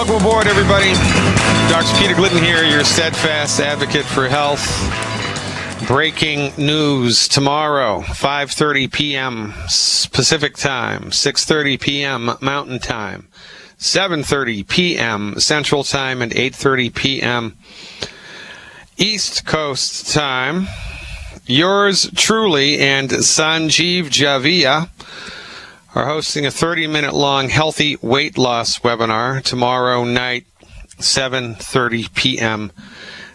Welcome aboard, everybody. Dr. Peter Glidden here, your steadfast advocate for health. Breaking news tomorrow, 5:30 p.m. Pacific Time, 6:30 p.m. Mountain Time, 7:30 p.m. Central Time, and 8:30 p.m. East Coast Time. Yours truly and Sanjeev Javia are hosting a 30-minute long healthy weight loss webinar tomorrow night, 7:30 p.m.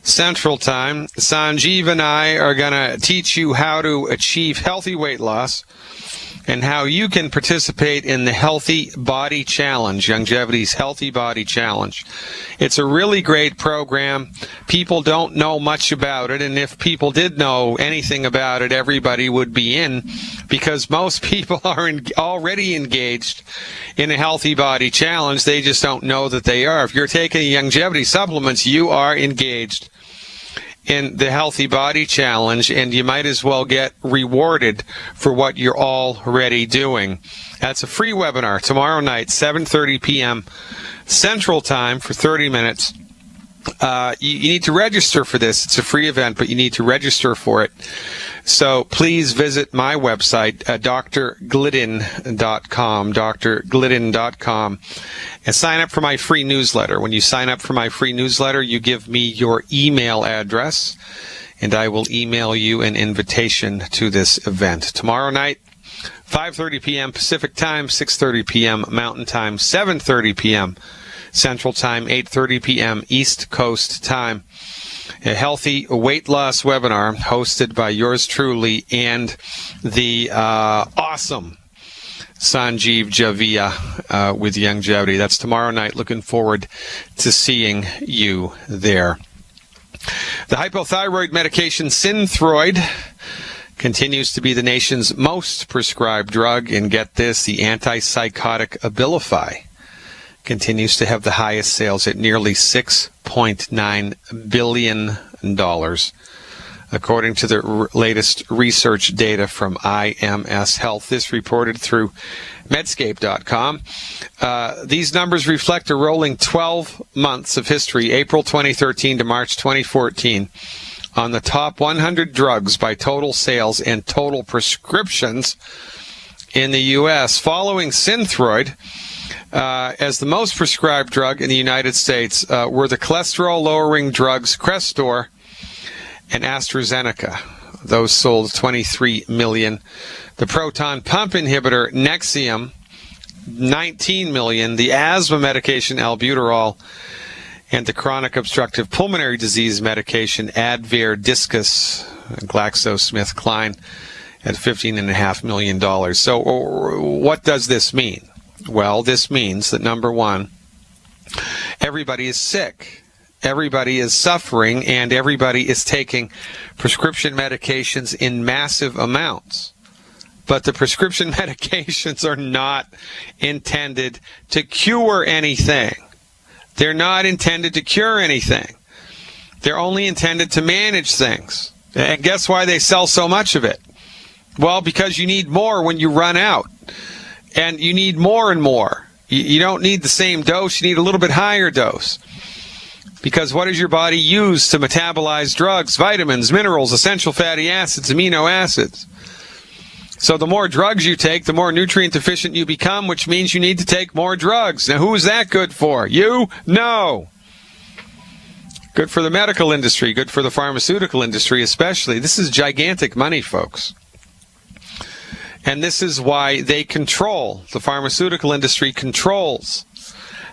Central Time. Sanjeev and I are going to teach you how to achieve healthy weight loss and how you can participate in the Healthy Body Challenge, Youngevity's Healthy Body Challenge. It's a really great program. People don't know much about it, and if people did know anything about it, everybody would be in, because most people are already engaged in a Healthy Body Challenge. They just don't know that they are. If you're taking Youngevity supplements, you are engaged in the Healthy Body Challenge, and you might as well get rewarded for what you're already doing. That's a free webinar tomorrow night, 7:30 p.m. Central Time, for 30 minutes. You need to register for this. It's a free event, but you need to register for it. So please visit my website, drglidden.com, drglidden.com, and sign up for my free newsletter. When you sign up for my free newsletter, you give me your email address, and I will email you an invitation to this event. Tomorrow night, 5:30 p.m. Pacific Time, 6:30 p.m. Mountain Time, 7:30 p.m. Central Time, 8:30 p.m. East Coast Time. A healthy weight loss webinar hosted by yours truly and the awesome Sanjeev Javia with Youngevity. That's tomorrow night. Looking forward to seeing you there. The hypothyroid medication Synthroid continues to be the nation's most prescribed drug, and get this, the antipsychotic Abilify continues to have the highest sales at nearly $6.9 billion, according to the latest research data from IMS Health. This reported through Medscape.com. These numbers reflect a rolling 12 months of history, April 2013 to March 2014, on the top 100 drugs by total sales and total prescriptions in the U.S. Following Synthroid, as the most prescribed drug in the United States were the cholesterol-lowering drugs Crestor and AstraZeneca. Those sold 23 million. The proton pump inhibitor Nexium, 19 million. The asthma medication Albuterol, and the chronic obstructive pulmonary disease medication Advair Diskus, GlaxoSmithKline, at $15.5 million. So what does this mean? Well, this means that, number one, everybody is sick, everybody is suffering, and everybody is taking prescription medications in massive amounts. But the prescription medications are not intended to cure anything. They're not intended to cure anything. They're only intended to manage things. And guess why they sell so much of it? Well, because you need more when you run out. And you need more and more. You don't need the same dose. You need a little bit higher dose. Because what does your body use to metabolize drugs? Vitamins, minerals, essential fatty acids, amino acids. So the more drugs you take, the more nutrient deficient you become, which means you need to take more drugs. Now, who is that good for? You? No. Good for the medical industry. Good for the pharmaceutical industry especially. This is gigantic money, folks. And this is why they control, the pharmaceutical industry controls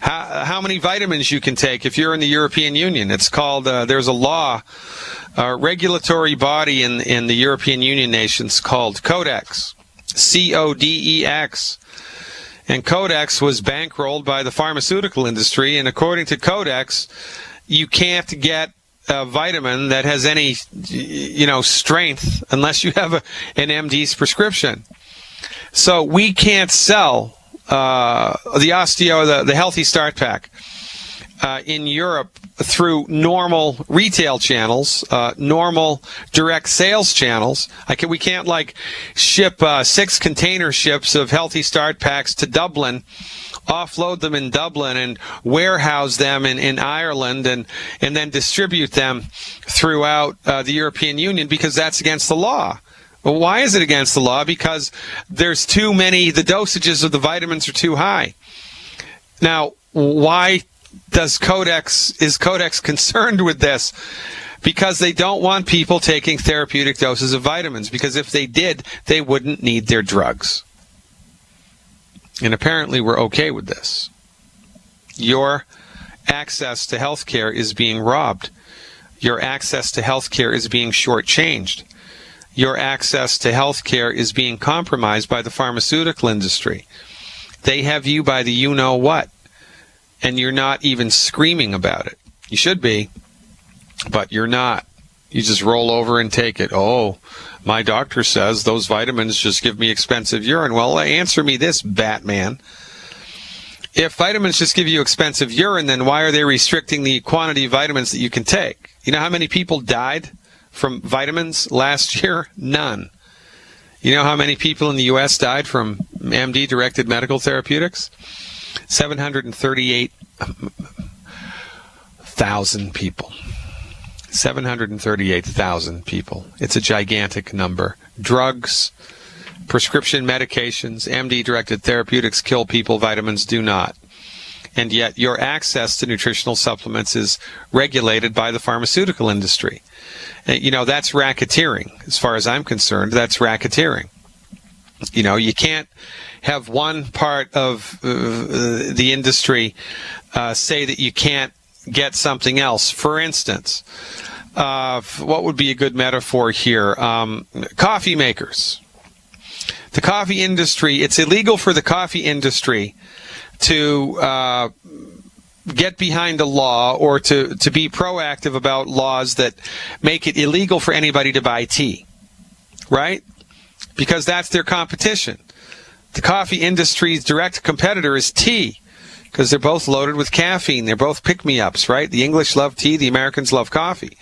how many vitamins you can take if you're in the European Union. It's called, there's a law, a regulatory body in the European Union nations called Codex, C-O-D-E-X. And Codex was bankrolled by the pharmaceutical industry, and according to Codex, you can't get a vitamin that has any, strength unless you have an MD's prescription. So we can't sell the Osteo, the Healthy Start Pack in Europe through normal retail channels, normal direct sales channels. We can't ship 6 container ships of Healthy Start packs to Dublin, offload them in Dublin and warehouse them in Ireland and then distribute them throughout the European Union, because that's against the law. Well, why is it against the law? Because there's too many, the dosages of the vitamins are too high. Now, why is Codex concerned with this? Because they don't want people taking therapeutic doses of vitamins, because if they did, they wouldn't need their drugs. And apparently we're okay with this. Your access to health care is being robbed. Your access to health care is being shortchanged. Your access to health care is being compromised by the pharmaceutical industry. They have you by the you-know-what, and you're not even screaming about it. You should be, but you're not. You just roll over and take it. Oh, my doctor says those vitamins just give me expensive urine. Well, answer me this, Batman. If vitamins just give you expensive urine, then why are they restricting the quantity of vitamins that you can take? You know how many people died from vitamins last year? None. You know how many people in the U.S. died from MD-directed medical therapeutics? 738,000 people. 738,000 people. It's a gigantic number. Drugs, prescription medications, MD-directed therapeutics kill people. Vitamins do not. And yet your access to nutritional supplements is regulated by the pharmaceutical industry. You know, that's racketeering. As far as I'm concerned, that's racketeering. You know, you can't have one part of the industry say that you can't get something else. For instance, what would be a good metaphor here? Coffee makers. The coffee industry, it's illegal for the coffee industry to get behind a law or to be proactive about laws that make it illegal for anybody to buy tea, right? Because that's their competition. The coffee industry's direct competitor is tea, because they're both loaded with caffeine. They're both pick-me-ups, right? The English love tea, the Americans love coffee.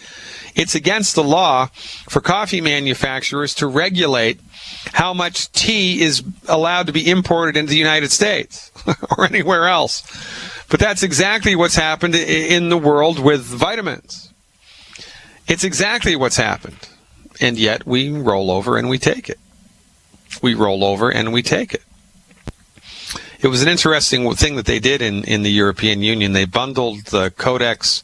It's against the law for coffee manufacturers to regulate how much tea is allowed to be imported into the United States or anywhere else. But that's exactly what's happened in the world with vitamins. It's exactly what's happened. And yet we roll over and we take it. We roll over and we take it. It was an interesting thing that they did in the European Union. They bundled the Codex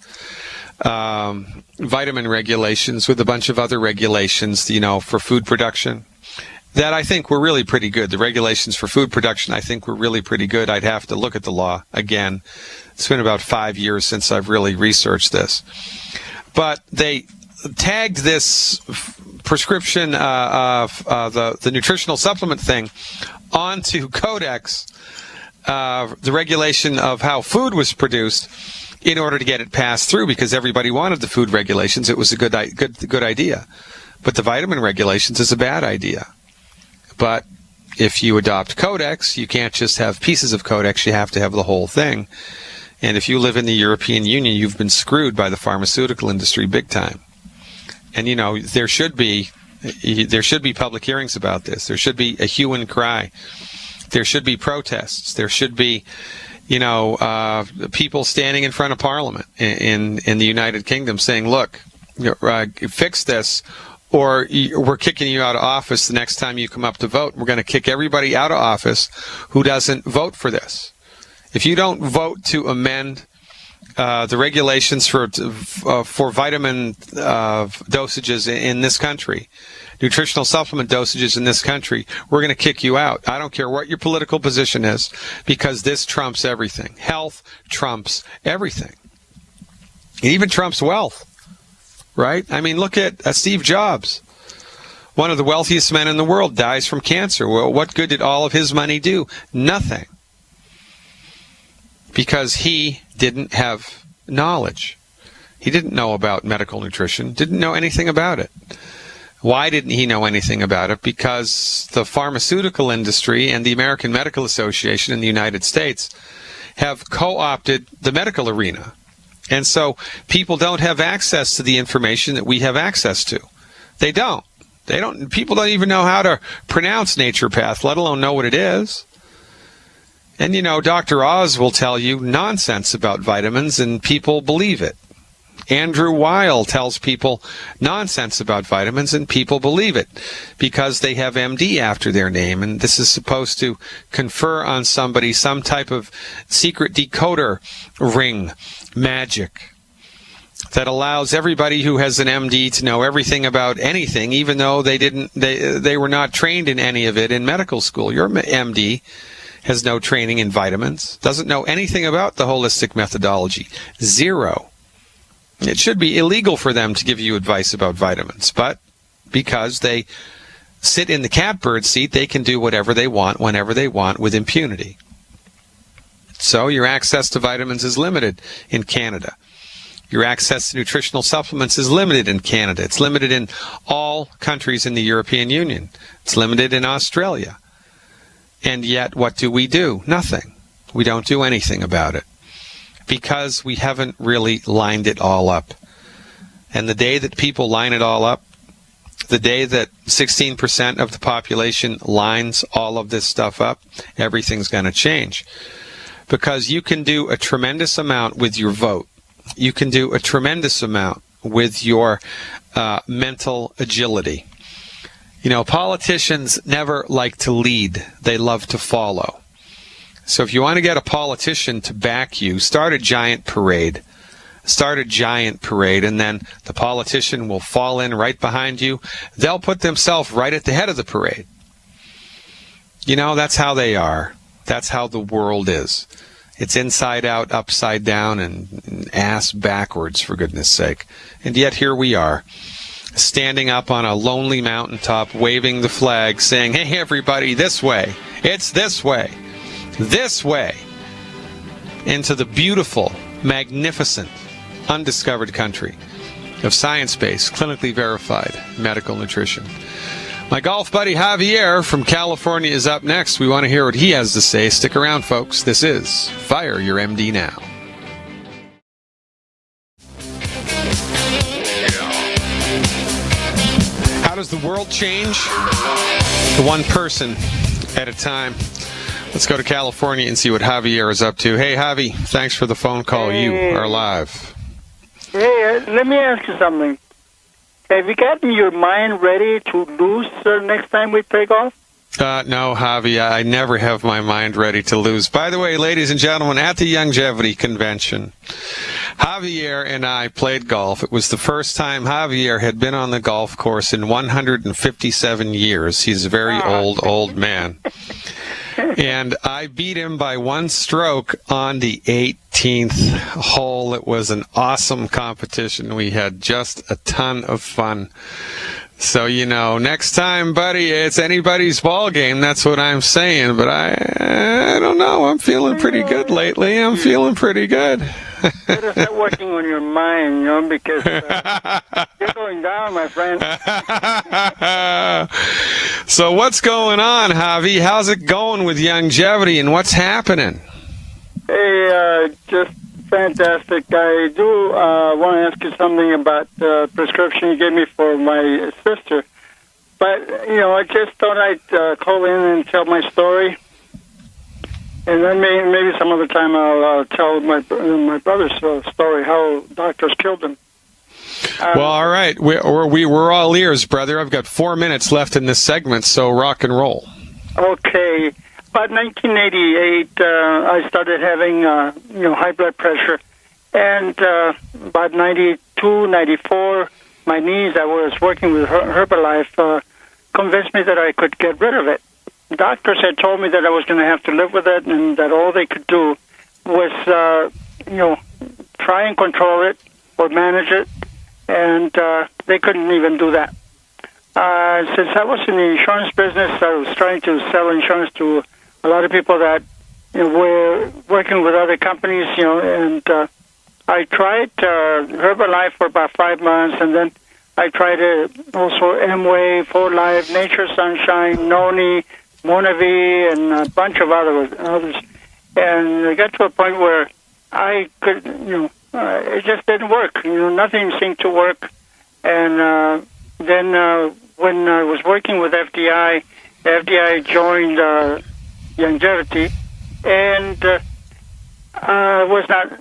vitamin regulations with a bunch of other regulations, you know, for food production, that I think were really pretty good. The regulations for food production, I think, were really pretty good. I'd have to look at the law again. It's been about 5 years since I've really researched this. But they tagged this prescription, the nutritional supplement thing, onto Codex, the regulation of how food was produced, in order to get it passed through, because everybody wanted the food regulations. It was a good idea. But the vitamin regulations is a bad idea. But if you adopt Codex, you can't just have pieces of Codex. You have to have the whole thing. And if you live in the European Union, you've been screwed by the pharmaceutical industry big time. And, you know, there should be public hearings about this. There should be a hue and cry. There should be protests. There should be, you know, people standing in front of Parliament in the United Kingdom saying, look, fix this, or we're kicking you out of office the next time you come up to vote. We're going to kick everybody out of office who doesn't vote for this. If you don't vote to amend the regulations for vitamin dosages in this country, nutritional supplement dosages in this country, we're going to kick you out. I don't care what your political position is, because this trumps everything. Health trumps everything. It even trumps wealth, right? I mean, look at Steve Jobs. One of the wealthiest men in the world dies from cancer. Well, what good did all of his money do? Nothing. Because he didn't have knowledge. He didn't know about medical nutrition, didn't know anything about it. Why didn't he know anything about it? Because the pharmaceutical industry and the American Medical Association in the United States have co-opted the medical arena. And so people don't have access to the information that we have access to. They don't. People don't even know how to pronounce naturopath, let alone know what it is. And, Dr. Oz will tell you nonsense about vitamins, and people believe it. Andrew Weil tells people nonsense about vitamins, and people believe it because they have MD after their name, and this is supposed to confer on somebody some type of secret decoder ring magic that allows everybody who has an MD to know everything about anything, even though they were not trained in any of it in medical school. Your MD has no training in vitamins, doesn't know anything about the holistic methodology. Zero. It should be illegal for them to give you advice about vitamins, but because they sit in the catbird seat, they can do whatever they want, whenever they want, with impunity. So your access to vitamins is limited in Canada. Your access to nutritional supplements is limited in Canada. It's limited in all countries in the European Union. It's limited in Australia. And yet, what do? Nothing. We don't do anything about it because we haven't really lined it all up. And the day that people line it all up, the day that 16% of the population lines all of this stuff up, everything's going to change. Because you can do a tremendous amount with your vote. You can do a tremendous amount with your mental agility. Politicians never like to lead. They love to follow. So if you want to get a politician to back you, start a giant parade. And then the politician will fall in right behind you. They'll put themselves right at the head of the parade. That's how they are. That's how the world is. It's inside out, upside down, and ass backwards, for goodness sake. And yet here we are, standing up on a lonely mountaintop, waving the flag, saying, hey, everybody, this way. It's this way. This way. Into the beautiful, magnificent, undiscovered country of science-based, clinically verified medical nutrition. My golf buddy Javier from California is up next. We want to hear what he has to say. Stick around, folks. This is Fire Your MD Now. How does the world change? One person at a time. Let's go to California and see what Javier is up to. Hey, Javi, thanks for the phone call. Hey. You are live. Hey, let me ask you something. Have you gotten your mind ready to lose next time we play golf? No, Javi, I never have my mind ready to lose. By the way, ladies and gentlemen, at the Longevity Convention, Javier and I played golf. It was the first time Javier had been on the golf course in 157 years. He's a very old man. And I beat him by one stroke on the 18th hole. It was an awesome competition. We had just a ton of fun. So, next time, buddy, it's anybody's ball game. That's what I'm saying. But I don't know. I'm feeling pretty good lately. I'm feeling pretty good. Better start working on your mind, because you're going down, my friend. So what's going on, Javi? How's it going with Longevity, and what's happening? Hey, just fantastic. I do want to ask you something about the prescription you gave me for my sister. But, I just thought I'd call in and tell my story. And then maybe some other time I'll tell my brother's story, how doctors killed him. Well, all right. We're all ears, brother. I've got 4 minutes left in this segment, so rock and roll. Okay. About 1988, I started having, high blood pressure. And about 92, 94, my knees, I was working with Herbalife, convinced me that I could get rid of it. Doctors had told me that I was going to have to live with it and that all they could do was, try and control it or manage it, and they couldn't even do that. Since I was in the insurance business, I was trying to sell insurance to a lot of people that were working with other companies, and I tried Herbalife for about 5 months, and then I tried also Amway, 4Life, Nature Sunshine, Noni, Monavi, and a bunch of others. And I got to a point where I could, it just didn't work. Nothing seemed to work. And then when I was working with FDI, the FDI joined Longevity, and was not,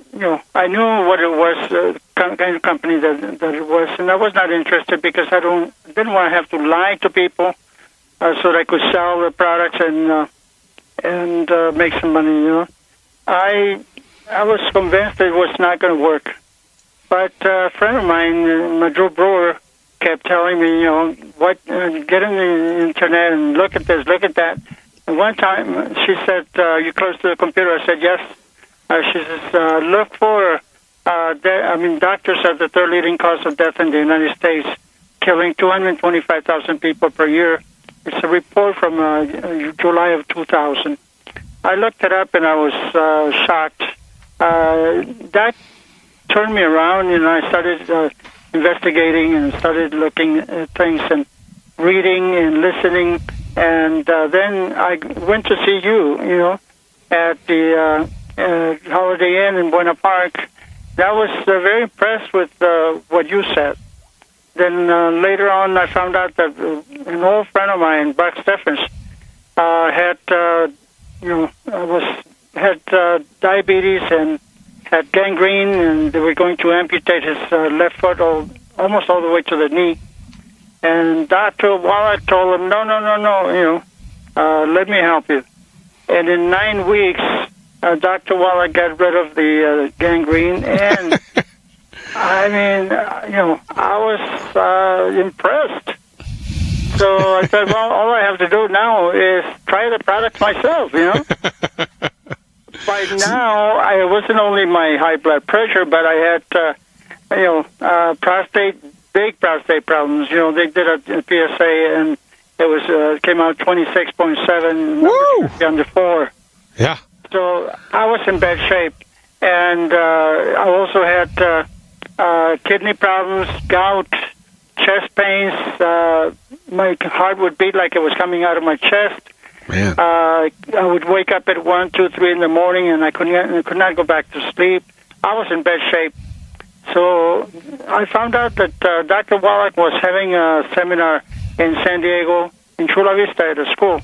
I knew what it was, kind of company that it was, and I was not interested because I didn't want to have to lie to people so that I could sell the products and make some money. I was convinced it was not going to work, but a friend of mine, Madru Brewer, kept telling me, get in the internet and look at this, look at that. And one time she said, "You close to the computer?" I said, "Yes." She says, "Look for." Doctors are the third leading cause of death in the United States, killing 225,000 people per year. It's a report from July of 2000. I looked it up and I was shocked. That turned me around, and I started investigating and started looking at things and reading and listening. And then I went to see you, at the Holiday Inn in Buena Park. I was very impressed with what you said. Then later on, I found out that an old friend of mine, Buck Steffens, had diabetes and had gangrene, and they were going to amputate his left foot almost all the way to the knee. And Dr. Wallach told him, no, let me help you. And in 9 weeks, Dr. Wallach got rid of the gangrene, and I was impressed. So I said, well, all I have to do now is try the product myself, By now, it wasn't only my high blood pressure, but I had, big prostate problems. They did a PSA, and it was came out 26.7, under 4. Yeah. So I was in bad shape, and I also had kidney problems, gout, chest pains. My heart would beat like it was coming out of my chest. Man. I would wake up at 1, 2, 3 in the morning, and I could not go back to sleep. I was in bad shape. So I found out that Dr. Wallach was having a seminar in San Diego, in Chula Vista at a school.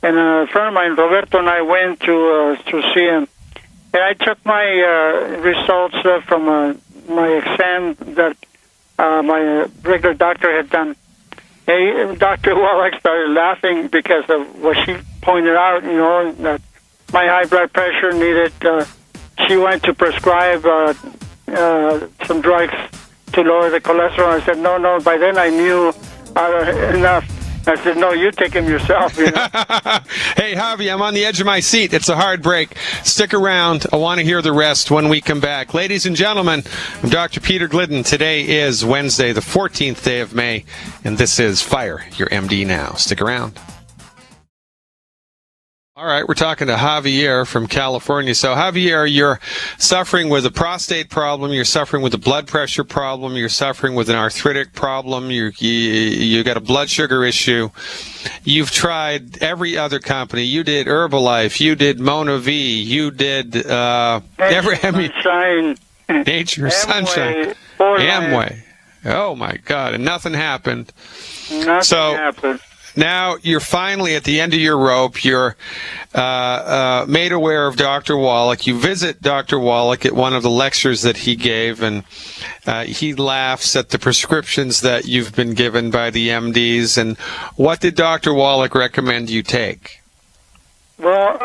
And a friend of mine, Roberto, and I went to see him. And I took my results from my exam that my regular doctor had done. Dr. Wallach started laughing because of what she pointed out, that my high blood pressure needed, she went to prescribe some drugs to lower the cholesterol. I said, no, by then I knew enough. I said, no, you take him yourself. Hey, Javi, I'm on the edge of my seat. It's a hard break. Stick around. I want to hear the rest when we come back. Ladies and gentlemen, I'm Dr. Peter Glidden. Today is Wednesday, the 14th day of May, and this is Fire Your MD Now. Stick around. All right, we're talking to Javier from California. So, Javier, you're suffering with a prostate problem, you're suffering with a blood pressure problem, you're suffering with an arthritic problem, you got a blood sugar issue. You've tried every other company. You did Herbalife, you did MonaV, you did Nature Sunshine, Amway. Oh my God, and nothing happened. Nothing happened. Now you're finally at the end of your rope. You're made aware of Dr. Wallach. You visit Dr. Wallach at one of the lectures that he gave, and he laughs at the prescriptions that you've been given by the MDs. And what did Dr. Wallach recommend you take? Well,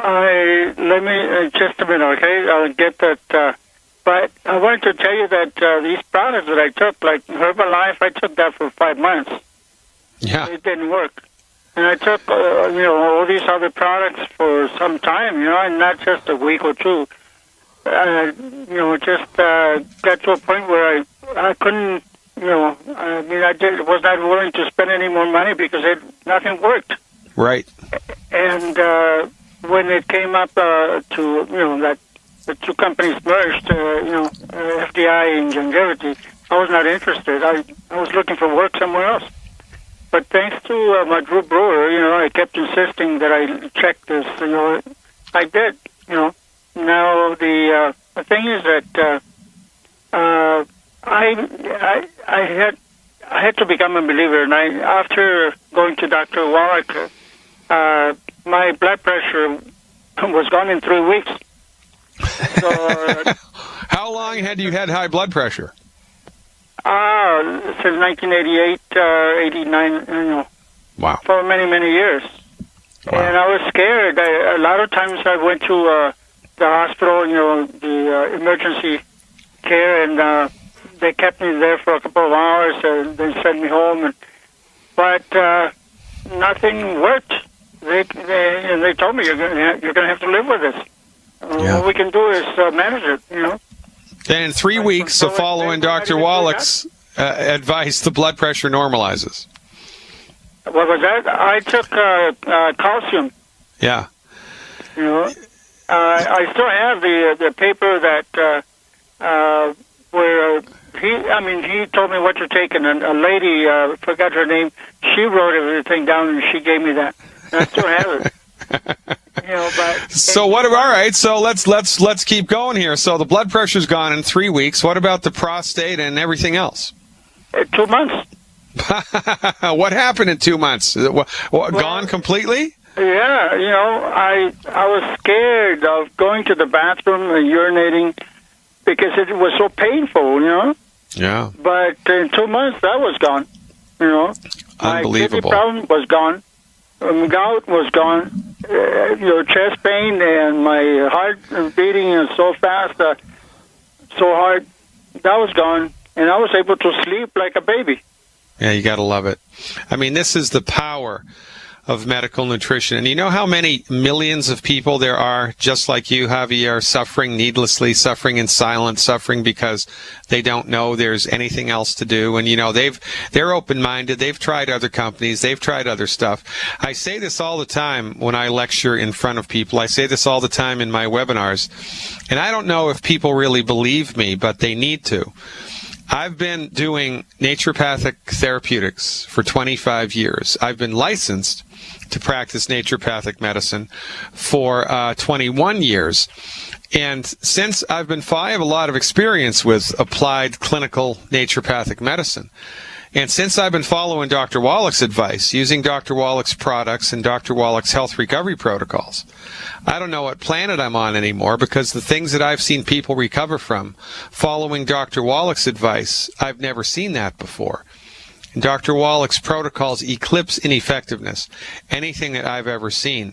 let me just a minute, okay? I'll get that. But I wanted to tell you that these products that I took, like Herbalife, I took that for 5 months. Yeah, it didn't work. And I took, all these other products for some time, and not just a week or two. Just got to a point where I couldn't, I was not willing to spend any more money because nothing worked. Right. And when it came up to, that the two companies merged, FDI and Longevity, I was not interested. I was looking for work somewhere else. But thanks to Madru Brewer, I kept insisting that I check this. I did. Now the thing is that I had to become a believer, and after going to Dr. Wallach, my blood pressure was gone in 3 weeks. So, how long had you had high blood pressure? Since 1988, 89, Wow. for many, many years. Wow. And I was scared. A lot of times I went to the hospital, the emergency care, and they kept me there for a couple of hours and then sent me home. But nothing worked. They told me you're going to have to live with this. What we can do is manage it, And in 3 weeks, so following Dr. Wallach's advice, the blood pressure normalizes. What was that? I took calcium. Yeah. I still have the paper that where he told me what to take, and a lady, forgot her name, she wrote everything down and she gave me that. And I still have it. But so what? All right. So let's keep going here. So the blood pressure's gone in 3 weeks. What about the prostate and everything else? 2 months. What happened in 2 months? Gone completely? Yeah. I was scared of going to the bathroom and urinating because it was so painful. Yeah. But in 2 months, that was gone. My kidney Unbelievable. problem was gone. Gout was gone. Chest pain and my heart beating so fast, so hard, that was gone. And I was able to sleep like a baby. Yeah, you got to love it. I mean, this is the power of medical nutrition. And you know how many millions of people there are, just like you, Javier, suffering needlessly, suffering in silence, suffering because they don't know there's anything else to do. And, they're open-minded. They've tried other companies. They've tried other stuff. I say this all the time when I lecture in front of people. I say this all the time in my webinars. And I don't know if people really believe me, but they need to. I've been doing naturopathic therapeutics for 25 years. I've been licensed to practice naturopathic medicine for 21 years. And since I have a lot of experience with applied clinical naturopathic medicine. And since I've been following Dr. Wallach's advice, using Dr. Wallach's products and Dr. Wallach's health recovery protocols, I don't know what planet I'm on anymore, because the things that I've seen people recover from following Dr. Wallach's advice, I've never seen that before. And Dr. Wallach's protocols eclipse in effectiveness anything that I've ever seen.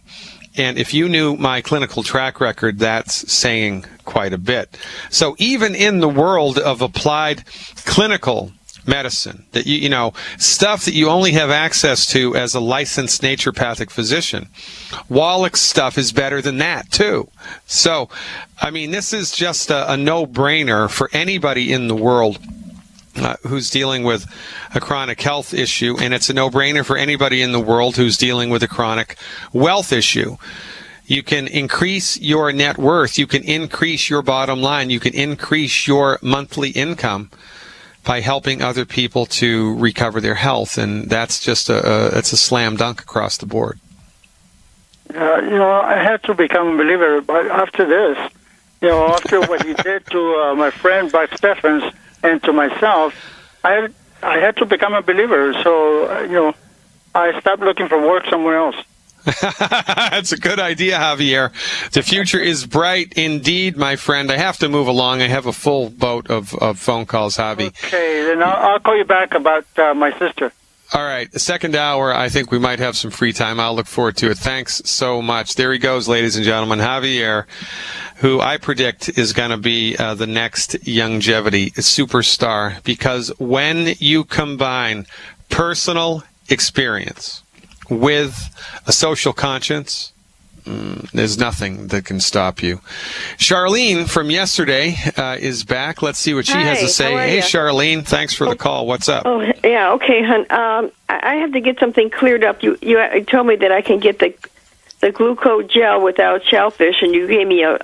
And if you knew my clinical track record, that's saying quite a bit. So even in the world of applied clinical medicine, that stuff that you only have access to as a licensed naturopathic physician, Wallach's stuff is better than that too. So, I mean, this is just a no-brainer for anybody in the world who's dealing with a chronic health issue, and it's a no-brainer for anybody in the world who's dealing with a chronic wealth issue. You can increase your net worth, you can increase your bottom line, you can increase your monthly income by helping other people to recover their health, and that's just it's a slam dunk across the board. I had to become a believer, but after this, after what he did to my friend Buck Steffens and to myself, I had to become a believer. So, I stopped looking for work somewhere else. That's a good idea, Javier. The future is bright indeed, my friend. I have to move along. I have a full boat of phone calls, Javi. Okay, then I'll call you back about my sister. All right, the second hour, I think we might have some free time. I'll look forward to it. Thanks so much. There he goes, ladies and gentlemen. Javier, who I predict is going to be the next longevity superstar, because when you combine personal experience with a social conscience, there's nothing that can stop you. Charlene from yesterday is back. Let's see what she has to say. Hey, Charlene, thanks for the call. What's up? Oh, yeah, okay, hon. I have to get something cleared up. You told me that I can get the glucose gel without shellfish, and you gave me a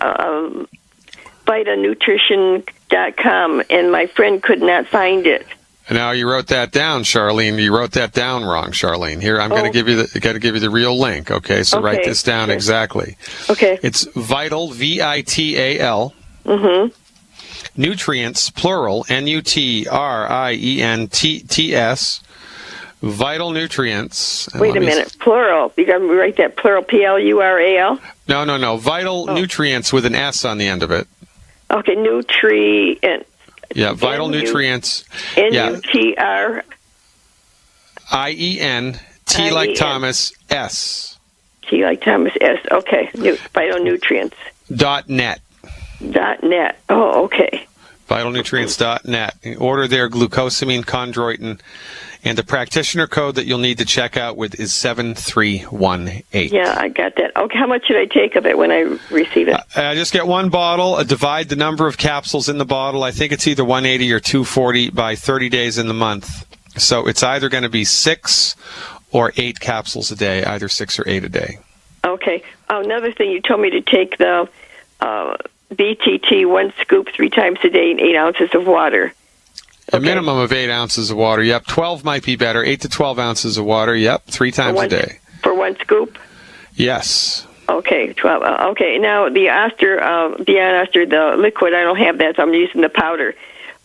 vitanutrition.com, and my friend could not find it. Now you wrote that down, Charlene. You wrote that down wrong, Charlene. Here, I'm going to give you the real link. Okay, so write this down exactly. Okay. It's Vital, Vital, Nutrients, plural, Nutrients, Vital Nutrients. Wait a minute, plural. You got to write that plural, Plural? No. Vital Nutrients with an S on the end of it. Okay, nutrient. Yeah, Vital Nutrients. N-U-T-R. I-E-N, T like Thomas, S. T like Thomas, S. Okay, Vital Nutrients. .net. .net. Oh, okay. VitalNutrients.net. Order their glucosamine chondroitin, and the practitioner code that you'll need to check out with is 7318. Yeah, I got that. Okay, how much should I take of it when I receive it? Just get one bottle. Divide the number of capsules in the bottle. I think it's either 180 or 240 by 30 days in the month. So it's either going to be 6 or 8 capsules a day, either 6 or 8 a day. Okay. Another thing, you told me to take the BTT 1 scoop 3 times a day in 8 ounces of water. A minimum of 8 ounces of water. Yep. 12 might be better. 8 to 12 ounces of water. Yep. 3 times a day. For 1 scoop? Yes. Okay. 12. Okay. Now, the Beyond Oster, the liquid, I don't have that, so I'm using the powder.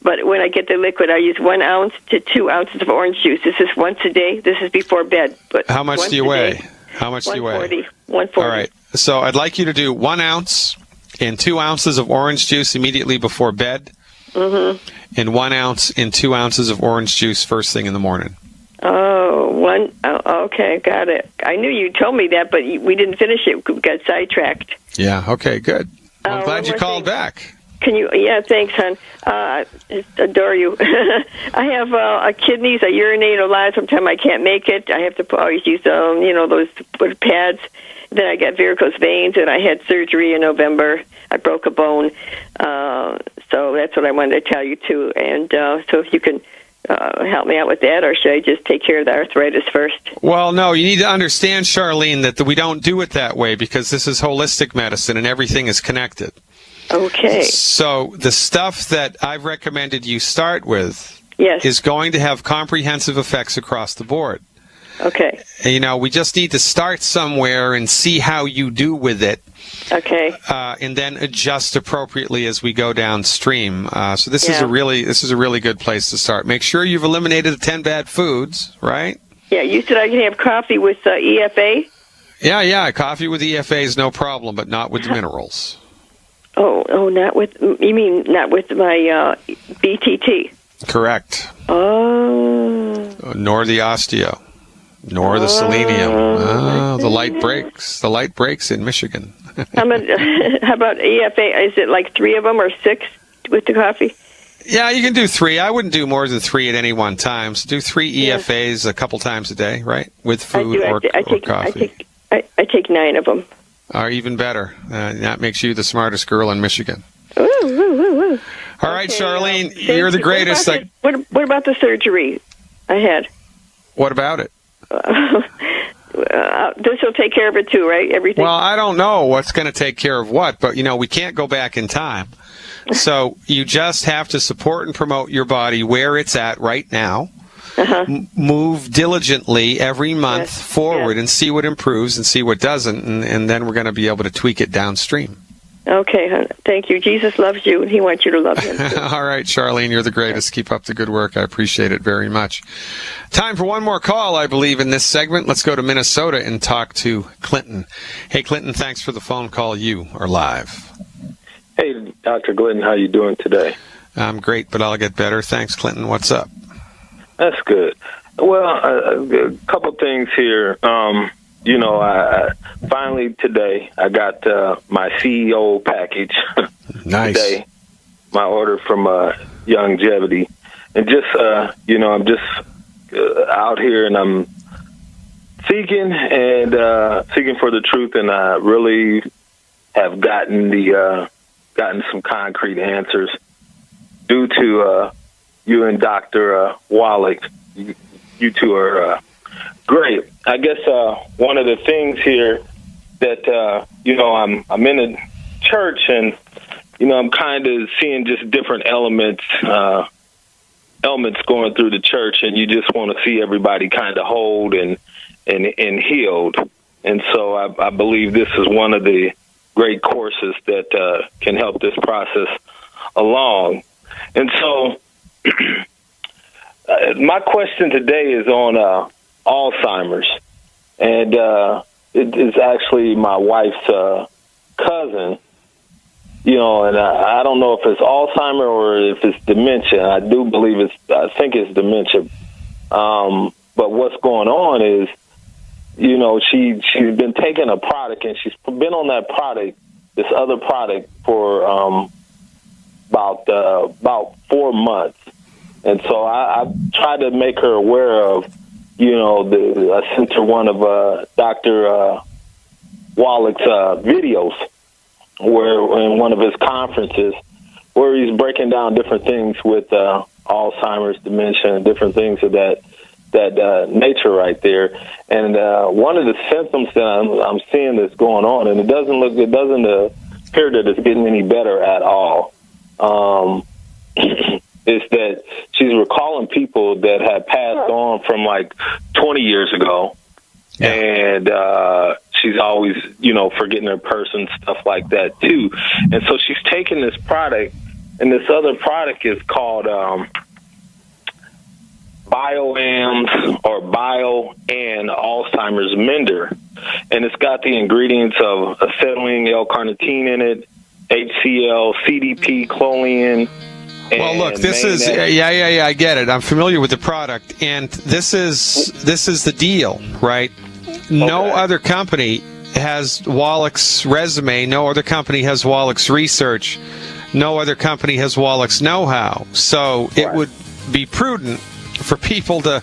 But when I get the liquid, I use 1 ounce to 2 ounces of orange juice. This is once a day. This is before bed. But how much do you weigh? How much do you weigh? 140. All right. So I'd like you to do 1 ounce and 2 ounces of orange juice immediately before bed. Mm-hmm. And 1 ounce and 2 ounces of orange juice first thing in the morning. Okay, got it. I knew you told me that, but we didn't finish it. We got sidetracked. Yeah, okay, good. I'm glad you called back. Can you? Yeah, thanks, hon. I adore you. I have kidneys. I urinate a lot. Sometimes I can't make it. I have to always use those pads. Then I got varicose veins, and I had surgery in November. I broke a bone. So that's what I wanted to tell you too. And so if you can help me out with that, or should I just take care of the arthritis first? Well, no, you need to understand, Charlene, that we don't do it that way because this is holistic medicine and everything is connected. Okay. So the stuff that I've recommended you start with is going to have comprehensive effects across the board. Okay. We just need to start somewhere and see how you do with it. Okay. And then adjust appropriately as we go downstream. So this is a really good place to start. Make sure you've eliminated the 10 bad foods, right? Yeah, you said I can have coffee with EFA? Yeah, coffee with EFA is no problem, but not with the minerals. Oh, not with my BTT. Correct. Oh. Nor the osteo. Nor the selenium. The light breaks. The light breaks in Michigan. How about EFA? Is it like 3 of them or 6 with the coffee? Yeah, you can do 3. I wouldn't do more than 3 at any one time. So do 3 EFAs a couple times a day, right? With food or coffee. I take 9 of them. Even better. That makes you the smartest girl in Michigan. Ooh. All right, Charlene, you're the greatest. What about the surgery I had? What about it? This will take care of it too, right? Everything. Well, I don't know what's going to take care of what, but we can't go back in time. So you just have to support and promote your body where it's at right now. Move diligently every month forward and see what improves and see what doesn't, and then we're going to be able to tweak it downstream. Okay, hon. Thank you. Jesus loves you, and he wants you to love him too. All right, Charlene, you're the greatest. Keep up the good work. I appreciate it very much. Time for one more call, I believe, in this segment. Let's go to Minnesota and talk to Clinton. Hey, Clinton, thanks for the phone call. You are live. Hey, Dr. Glidden, how you doing today? I'm great, but I'll get better. Thanks, Clinton. What's up? That's good. Well, a couple things here. I finally today I got my CEO package. Nice. Today, my order from Longevity, and just I'm just out here and I'm seeking for the truth, and I really have gotten some concrete answers due to you and Dr. Wallach. You two are great. I guess one of the things here that I'm in a church, and I'm kind of seeing just different elements going through the church, and you just want to see everybody kind of whole and healed. And so I believe this is one of the great courses that can help this process along. And so my question today is on Alzheimer's. And it is actually my wife's cousin. And I don't know if it's Alzheimer or if it's dementia. I do believe I think it's dementia. But what's going on is, she's been taking a product, and she's been on that product, this other product, for about 4 months. And so I tried to make her aware of, I sent her one of Dr. Wallach's videos, where in one of his conferences, where he's breaking down different things with Alzheimer's, dementia, and different things of that nature right there. And one of the symptoms that I'm seeing that's going on, and it doesn't appear that it's getting any better at all, is that she's recalling people that had passed on from like 20 years ago. Yeah. And she's always, forgetting her person, stuff like that too. And so she's taking this product, and this other product is called BioAMS or BioAN Alzheimer's Mender. And it's got the ingredients of acetylene L-carnitine in it, HCl, CDP, choline. Well, look, this is I get it. I'm familiar with the product, and this is the deal, right? No other company has Wallach's resume. No other company has Wallach's research. No other company has Wallach's know-how. So it would be prudent for people to,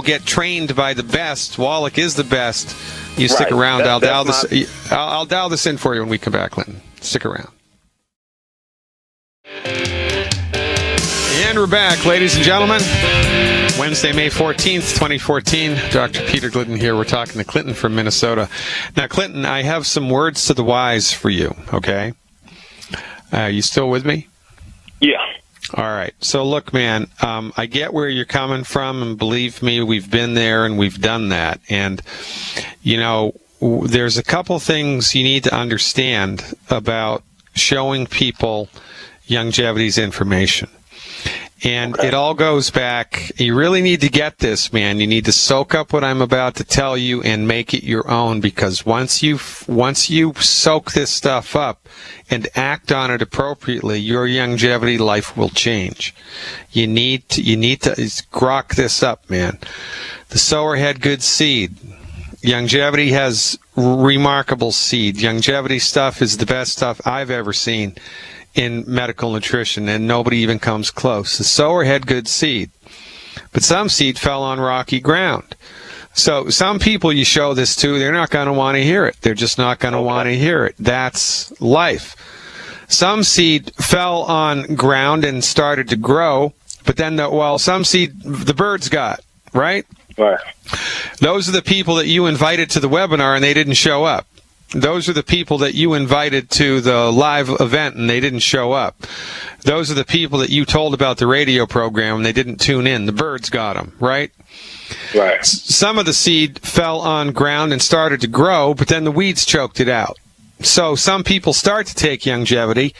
get trained by the best. Wallach is the best. You stick around. I'll dial this in for you when we come back, Clinton. Stick around. And we're back, ladies and gentlemen. Wednesday, May 14th, 2014. Dr. Peter Glidden here. We're talking to Clinton from Minnesota. Now, Clinton, I have some words to the wise for you, okay? You still with me? Yeah. All right. So, look, man, I get where you're coming from, and believe me, we've been there and we've done that. And, there's a couple things you need to understand about showing people Youngevity's information. And it all goes back. You really need to get this, man. You need to soak up what I'm about to tell you and make it your own, because once you soak this stuff up and act on it appropriately, your Youngevity life will change. You need to grok this up, man. The sower had good seed. Youngevity has remarkable seed. Youngevity stuff is the best stuff I've ever seen in medical nutrition, and nobody even comes close. The sower had good seed, but some seed fell on rocky ground. So some people you show this to, they're not going to want to hear it. They're just not going to want to hear it. That's life. Some seed fell on ground and started to grow, but then some seed the birds got, right? Right. Those are the people that you invited to the webinar and they didn't show up. Those are the people that you invited to the live event and they didn't show up. Those are the people that you told about the radio program and they didn't tune in. The birds got them, right? Right. Some of the seed fell on ground and started to grow, but then the weeds choked it out. So some people start to take Youngevity,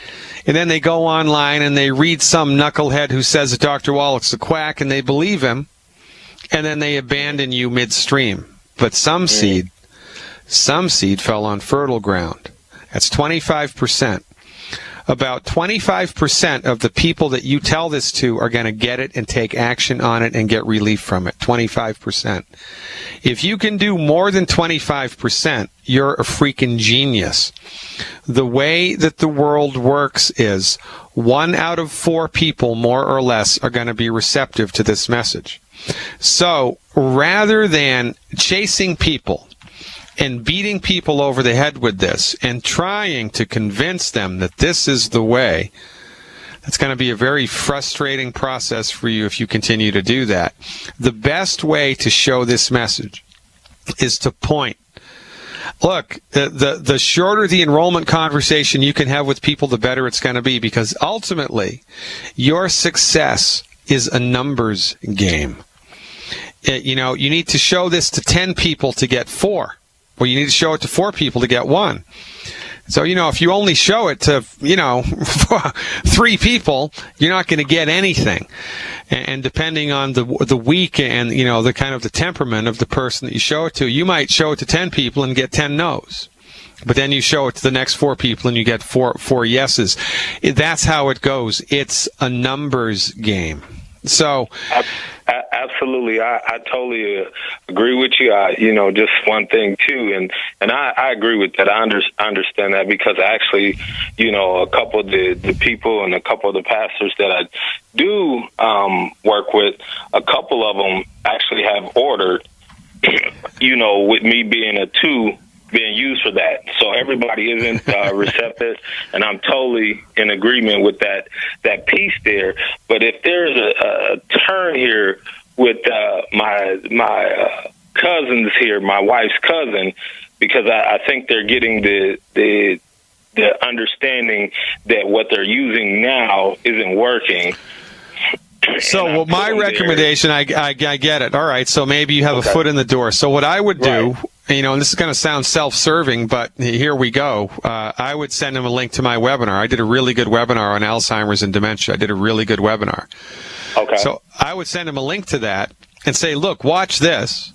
and then they go online and they read some knucklehead who says that Dr. Wallach's a quack, and they believe him, and then they abandon you midstream. But some seed fell on fertile ground. That's 25%. About 25% of the people that you tell this to are going to get it and take action on it and get relief from it. 25%. If you can do more than 25%, you're a freaking genius. The way that the world works is 1 out of 4 people, more or less, are going to be receptive to this message. So rather than chasing people and beating people over the head with this and trying to convince them that this is the way, that's going to be a very frustrating process for you if you continue to do that. The best way to show this message is to point. Look, the shorter the enrollment conversation you can have with people, the better it's going to be, because ultimately your success is a numbers game. You need to show this to 10 people to get 4. Well, you need to show it to 4 people to get 1. So, if you only show it to, 3 people, you're not going to get anything. And depending on the week and, the kind of the temperament of the person that you show it to, you might show it to 10 people and get 10 no's. But then you show it to the next 4 people and you get four yeses. That's how it goes. It's a numbers game. So, absolutely, I totally agree with you. Just one thing too, and I agree with that. I understand that because actually, a couple of the people and a couple of the pastors that I do work with, a couple of them actually have ordered. With me being a 2. Being used for that. So everybody isn't receptive, and I'm totally in agreement with that piece there. But if there's a turn here with my cousins here, my wife's cousin, because I think they're getting the understanding that what they're using now isn't working. So, my recommendation, I get it. All right, so maybe you have a foot in the door. So what I would do, and this is going to sound self-serving, but here we go. I would send him a link to my webinar. I did a really good webinar on Alzheimer's and dementia. I did a really good webinar. Okay. So I would send him a link to that and say, look, watch this.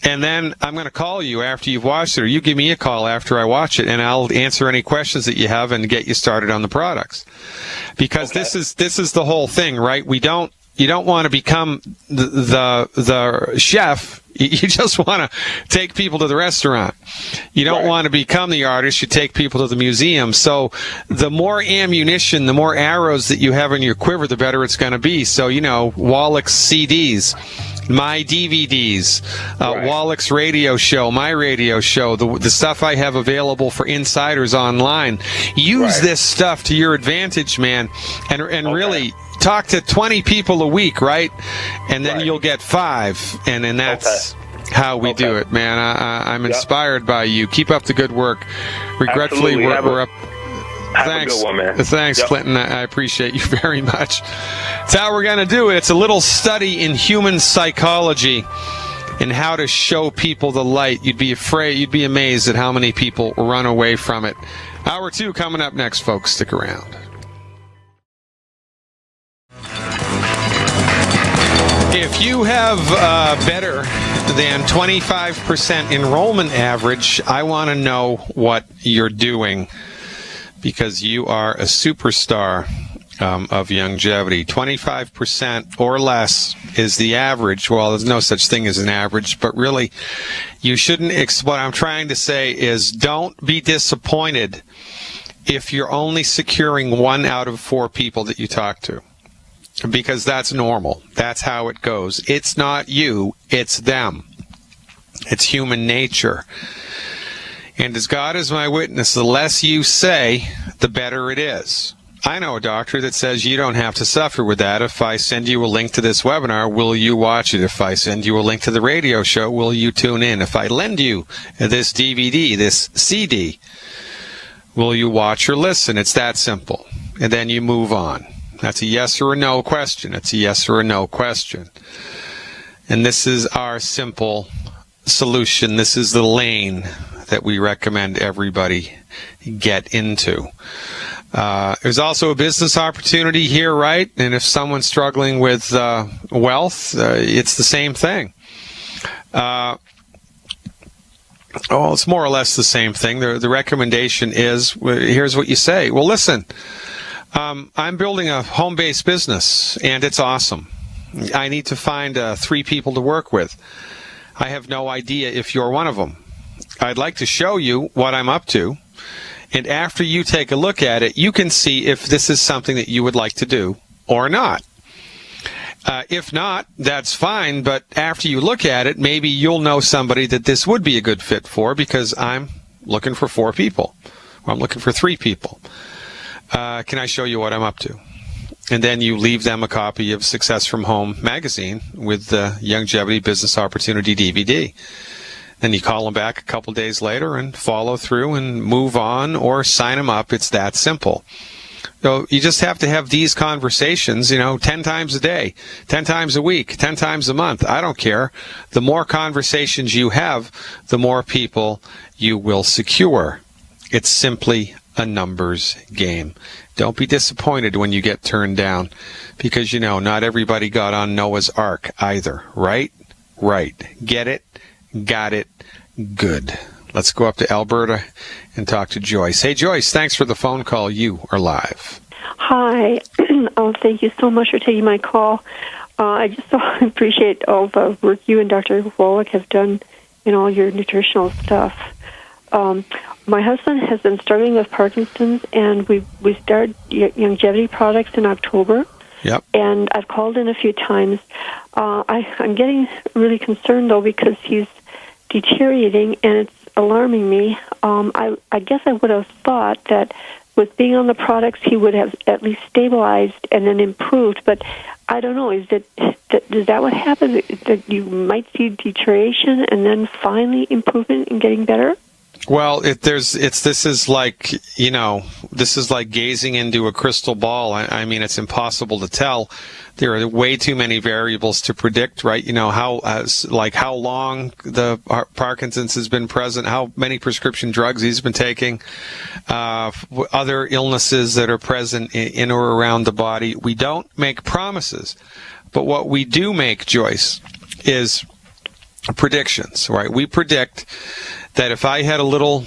And then I'm going to call you after you've watched it, or you give me a call after I watch it, and I'll answer any questions that you have and get you started on the products. Because this is the whole thing, right? You don't want to become the chef. You just want to take people to the restaurant. You don't want to become the artist. You take people to the museum. So the more ammunition, the more arrows that you have in your quiver, the better it's going to be. So, Wallach's CDs, my DVDs, Wallach's radio show, my radio show, the stuff I have available for insiders online. Use this stuff to your advantage, man, and really talk to 20 people a week, right? And then you'll get 5, and then that's how we do it, man. I'm inspired by you. Keep up the good work. Regretfully, we're up. Thanks. Have a good one, man. Thanks, Clinton. I appreciate you very much. That's how we're going to do it. It's a little study in human psychology and how to show people the light. You'd be amazed at how many people run away from it. Hour 2 coming up next, folks. Stick around. If you have better than 25% enrollment average, I want to know what you're doing, because you are a superstar of longevity. 25% or less is the average. Well, there's no such thing as an average, but really, you shouldn't. What I'm trying to say is, don't be disappointed if you're only securing 1 out of 4 people that you talk to. Because that's normal. That's how it goes. It's not you, it's them. It's human nature. And as God is my witness, the less you say, the better it is. I know a doctor that says you don't have to suffer with that. If I send you a link to this webinar, will you watch it? If I send you a link to the radio show, will you tune in? If I lend you this DVD, this CD, will you watch or listen? It's that simple. And then you move on. That's a yes or a no question. It's a yes or a no question. And this is our simple solution. This is the lane that we recommend everybody get into. There's also a business opportunity here, right? And if someone's struggling with wealth, it's the same thing. It's more or less the same thing. The recommendation is, here's what you say. Well, listen, I'm building a home-based business, and it's awesome. I need to find 3 people to work with. I have no idea if you're one of them. I'd like to show you what I'm up to, and after you take a look at it, you can see if this is something that you would like to do or not. If not, that's fine, but after you look at it, maybe you'll know somebody that this would be a good fit for, because I'm looking for 4 people, or I'm looking for 3 people. Can I show you what I'm up to? And then you leave them a copy of Success from Home magazine with the Longevity Business Opportunity DVD. Then you call them back a couple days later and follow through and move on, or sign them up. It's that simple. So you just have to have these conversations, 10 times a day, 10 times a week, 10 times a month. I don't care. The more conversations you have, the more people you will secure. It's simply a numbers game. Don't be disappointed when you get turned down, because not everybody got on Noah's Ark either, right? Right. Get it? Got it? Good. Let's go up to Alberta and talk to Joyce. Hey, Joyce, thanks for the phone call. You are live. Hi. Thank you so much for taking my call. I just so appreciate all the work you and Dr. Wallach have done in all your nutritional stuff. My husband has been struggling with Parkinson's, and we started longevity products in October. Yep. And I've called in a few times. I'm getting really concerned, though, because he's deteriorating, and it's alarming me. I guess I would have thought that with being on the products, he would have at least stabilized and then improved. But I don't know. Is that what happens? That you might see deterioration and then finally improvement and getting better? Well, this is like gazing into a crystal ball. I mean, it's impossible to tell. There are way too many variables to predict, right? How long the Parkinson's has been present, how many prescription drugs he's been taking, other illnesses that are present in or around the body. We don't make promises, but what we do make, Joyce, is predictions, right? We predict that if I had a little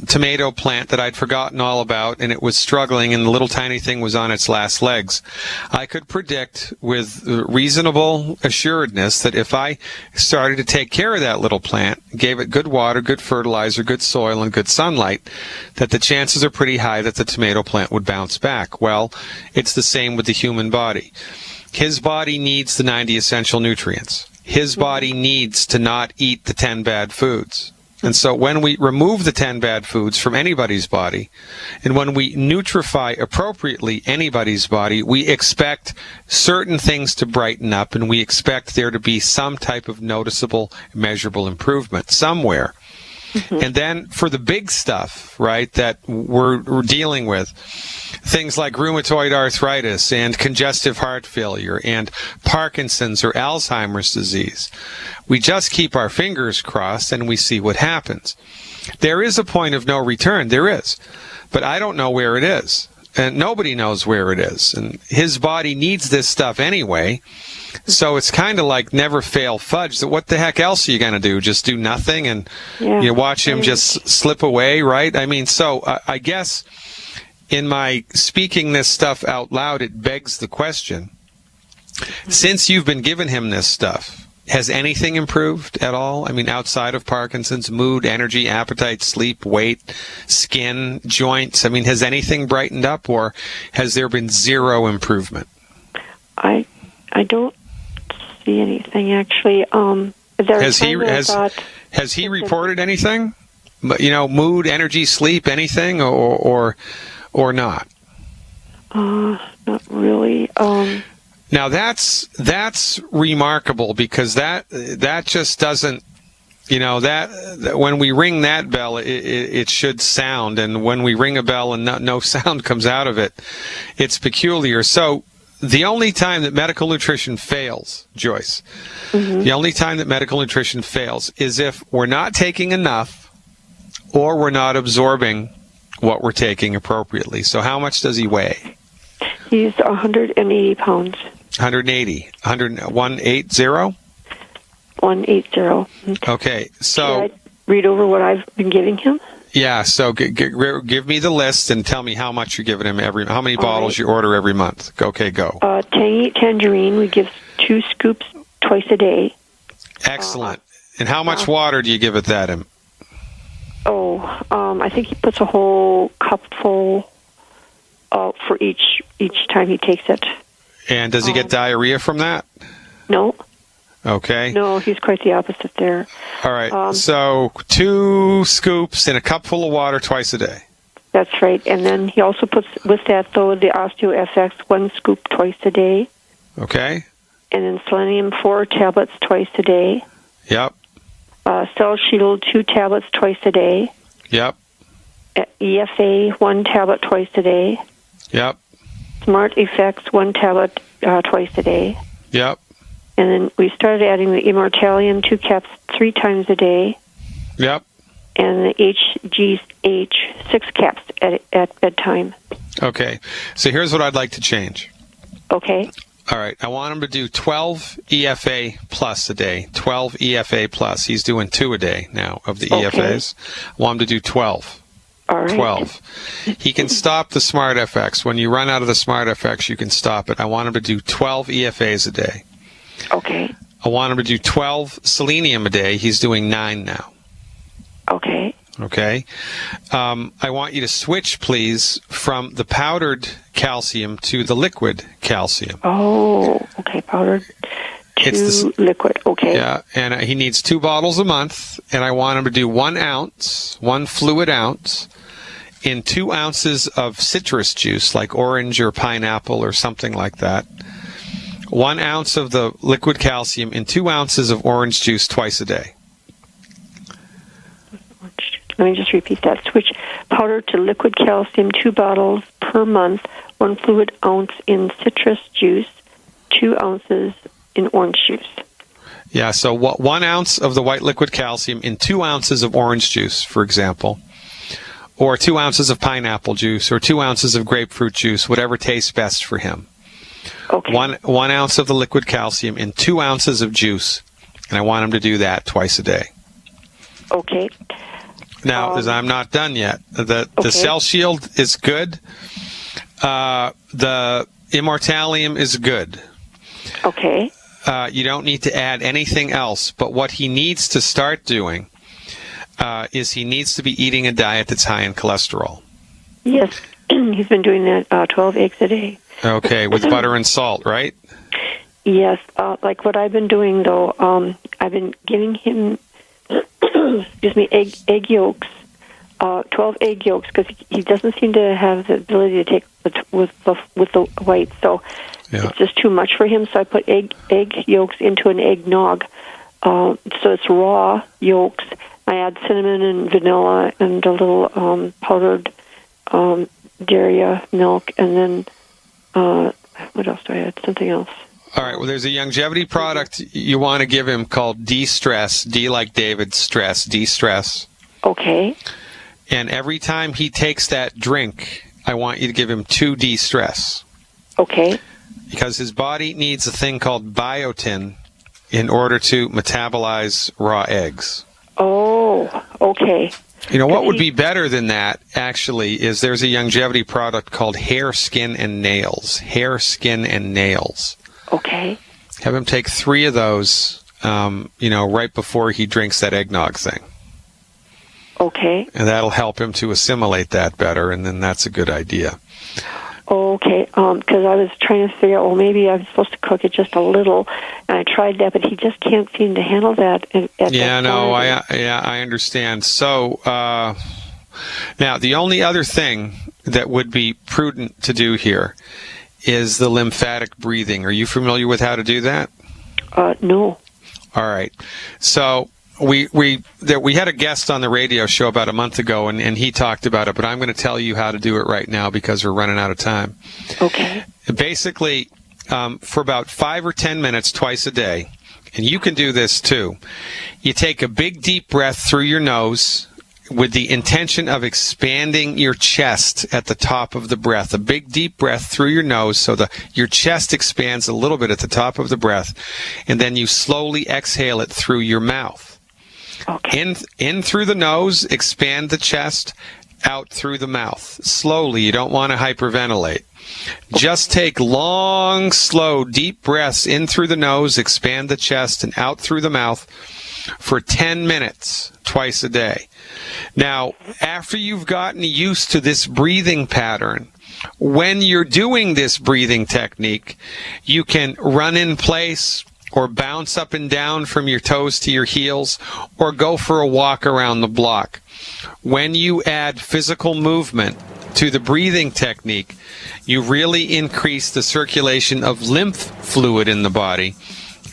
tomato plant that I'd forgotten all about and it was struggling and the little tiny thing was on its last legs, I could predict with reasonable assuredness that if I started to take care of that little plant, gave it good water, good fertilizer, good soil, and good sunlight, that the chances are pretty high that the tomato plant would bounce back. Well, it's the same with the human body. His body needs the 90 essential nutrients. His body needs to not eat the 10 bad foods. And so when we remove the 10 bad foods from anybody's body, and when we nutrify appropriately anybody's body, we expect certain things to brighten up, and we expect there to be some type of noticeable, measurable improvement somewhere. Mm-hmm. And then for the big stuff, right, that we're dealing with, things like rheumatoid arthritis and congestive heart failure and Parkinson's or Alzheimer's disease, we just keep our fingers crossed and we see what happens. There is a point of no return. There is. But I don't know where it is. And nobody knows where it is. And his body needs this stuff anyway. So it's kind of like never fail fudge. So what the heck else are you going to do? Just do nothing and you watch him just slip away, right? I mean, so I guess in my speaking this stuff out loud, it begs the question, since you've been giving him this stuff, has anything improved at all? I mean, outside of Parkinson's, mood, energy, appetite, sleep, weight, skin, joints? I mean, has anything brightened up, or has there been zero improvement? I don't see anything, actually. Has he reported anything? Mood, energy, sleep, anything, or not? Not really. Now that's remarkable, because that just doesn't, that when we ring that bell, it should sound, and when we ring a bell and no sound comes out of it, it's peculiar. So the only time that medical nutrition fails, Joyce, the only time that medical nutrition fails is if we're not taking enough or we're not absorbing what we're taking appropriately. So how much does he weigh? He's 180 pounds. 180. 180? 180. Okay, so... Should I read over what I've been giving him? Yeah, so give me the list and tell me how much you're giving him how many bottles you order every month. Okay, go. Tangy Tangerine, we give 2 scoops twice a day. Excellent. And how much water do you give it that in? I think he puts a whole cup full for each time he takes it. And does he get diarrhea from that? No. Okay. No, he's quite the opposite there. All right. So 2 scoops in a cup full of water twice a day. That's right. And then he also puts, with that, though, the OsteoFX 1 scoop twice a day. Okay. And then Selenium 4 tablets twice a day. Yep. Cell Shield 2 tablets twice a day. Yep. EFA 1 tablet twice a day. Yep. Smart Effects 1 tablet twice a day. Yep. And then we started adding the Immortalium 2 caps 3 times a day. Yep. and the HGH 6 caps at bedtime. Okay. So here's what I'd like to change. Okay. All right. I want him to do 12 EFA plus a day. 12 EFA plus. He's doing 2 a day now of the Okay. EFAs. I want him to do 12. All right. 12. He can stop the Smart FX. When you run out of the Smart FX, you can stop it. I want him to do 12 EFAs a day. Okay. I want him to do 12 selenium a day. He's doing 9 now. Okay. Okay. I want you to switch, please, from the powdered calcium to the liquid calcium. Oh, okay. Powdered to liquid. Okay. Yeah, and he needs 2 bottles a month, and I want him to do 1 ounce, 1 fluid ounce, in 2 ounces of citrus juice, like orange or pineapple or something like that. 1 ounce of the liquid calcium in 2 ounces of orange juice twice a day. Let me just repeat that. Switch powder to liquid calcium, 2 bottles per month, 1 fluid ounce in citrus juice, 2 ounces in orange juice. Yeah, so 1 ounce of the white liquid calcium in 2 ounces of orange juice, for example, or 2 ounces of pineapple juice, or 2 ounces of grapefruit juice, whatever tastes best for him. Okay. 1 ounce of the liquid calcium in 2 ounces of juice, and I want him to do that twice a day. Okay. Now, as I'm not done yet, the Cell Shield is good. The Immortalium is good. Okay. You don't need to add anything else, but what he needs to start doing is he needs to be eating a diet that's high in cholesterol. Yes. He's been doing that 12 eggs a day. Okay, with butter and salt, right? Yes. Like what I've been doing, though, I've been giving him egg yolks, 12 egg yolks, because he doesn't seem to have the ability to take with the white, so it's just too much for him. So I put egg yolks into an eggnog, so it's raw yolks. I add cinnamon and vanilla and a little powdered dairy milk, and then what else do I add? Something else. All right, well, there's a longevity product you want to give him called De-Stress, D like David, stress, De-Stress. Okay. And every time he takes that drink, I want you to give him 2 De-Stress. Okay. Because his body needs a thing called biotin in order to metabolize raw eggs. Oh, okay. You know, what would be better than that, actually, is there's a longevity product called Hair, Skin, and Nails. Hair, Skin, and Nails. Okay. Have him take 3 of those, right before he drinks that eggnog thing. Okay. And that'll help him to assimilate that better, and then that's a good idea. Okay, because I was trying to figure out, well, maybe I'm supposed to cook it just a little, and I tried that, but he just can't seem to handle that. I understand. So, now, the only other thing that would be prudent to do here is the lymphatic breathing. Are you familiar with how to do that? No. All right. So we had a guest on the radio show about a month ago, and he talked about it, but I'm going to tell you how to do it right now because we're running out of time. Okay. Basically, for about 5 or 10 minutes twice a day, and you can do this too, you take a big deep breath through your nose with the intention of expanding your chest at the top of the breath. A big deep breath through your nose so your chest expands a little bit at the top of the breath, and then you slowly exhale it through your mouth. Okay. In through the nose, expand the chest, out through the mouth. Slowly, you don't want to hyperventilate. Just take long, slow, deep breaths in through the nose, expand the chest, and out through the mouth for 10 minutes twice a day. Now, after you've gotten used to this breathing pattern, when you're doing this breathing technique, you can run in place or bounce up and down from your toes to your heels or go for a walk around the block. When you add physical movement to the breathing technique, you really increase the circulation of lymph fluid in the body,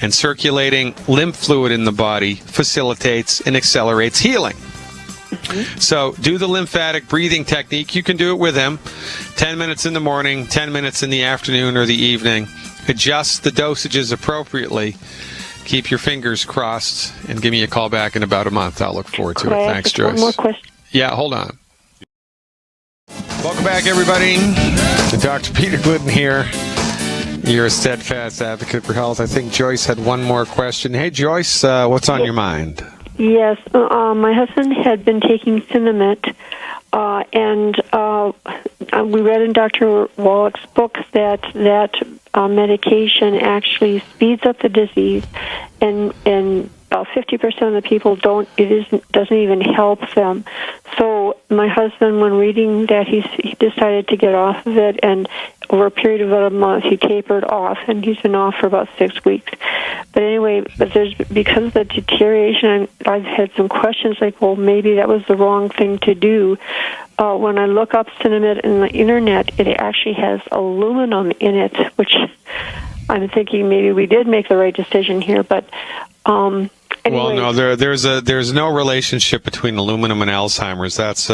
and circulating lymph fluid in the body facilitates and accelerates healing. Mm-hmm. So do the lymphatic breathing technique. You can do it with him. 10 minutes in the morning, 10 minutes in the afternoon or the evening. Adjust the dosages appropriately. keep your fingers crossed and give me a call back in about a month. I'll look forward to Could it. I Thanks, ask Joyce. one more question? Yeah, hold on. Welcome back, everybody. Dr. Peter Glidden here. You're a steadfast advocate for health. I think Joyce had one more question. Hey, Joyce, what's on your mind? Yes, my husband had been taking Cinemet, and we read in Dr. Wallach's book that medication actually speeds up the disease, and 50% of the people doesn't even help them. So my husband, when reading that, he decided to get off of it, and over a period of about a month, he tapered off, and he's been off for about 6 weeks. But anyway, because of the deterioration, I've had some questions like, well, maybe that was the wrong thing to do. When I look up Cinemet in the internet, it actually has aluminum in it, which I'm thinking maybe we did make the right decision here. But anyway. Well, no, there's no relationship between aluminum and Alzheimer's. That's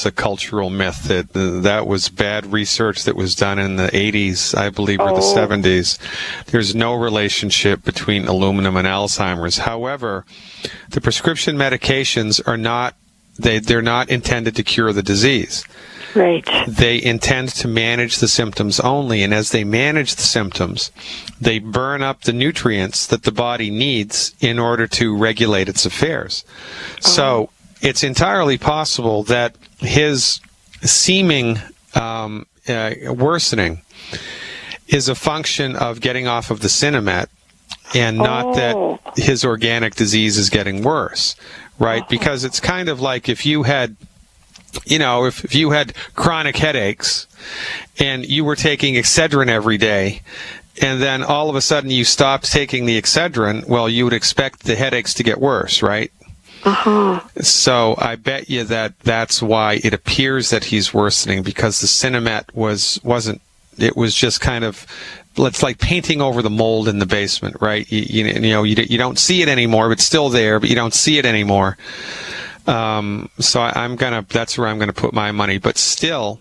a cultural myth. That was bad research that was done in the 80s, I believe, or the 70s. There's no relationship between aluminum and Alzheimer's. However, the prescription medications are not. They're not intended to cure the disease. Right. They intend to manage the symptoms only, and as they manage the symptoms, they burn up the nutrients that the body needs in order to regulate its affairs. So it's entirely possible that his seeming worsening is a function of getting off of the Cinemet, and not that his organic disease is getting worse, right? Because it's kind of like if you had, if you had chronic headaches and you were taking Excedrin every day, and then all of a sudden you stopped taking the Excedrin, well, you would expect the headaches to get worse, right? So I bet you that's why it appears that he's worsening, because the Cinemet wasn't. It was just kind of, it's like painting over the mold in the basement, right? You don't see it anymore, but it's still there, but you don't see it anymore. So that's where I'm gonna put my money. But still,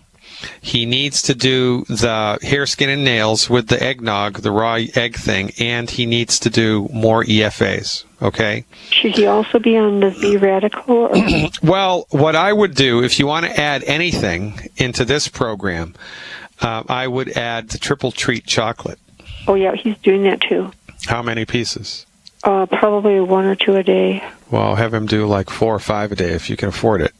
he needs to do the hair, skin, and nails with the eggnog, the raw egg thing, and he needs to do more EFAs. Okay. Should he also be on the V radical? Well, what I would do if you want to add anything into this program, I would add the triple treat chocolate. Oh yeah, he's doing that too. How many pieces? Probably 1 or 2 a day. Well, have him do like 4 or 5 a day if you can afford it.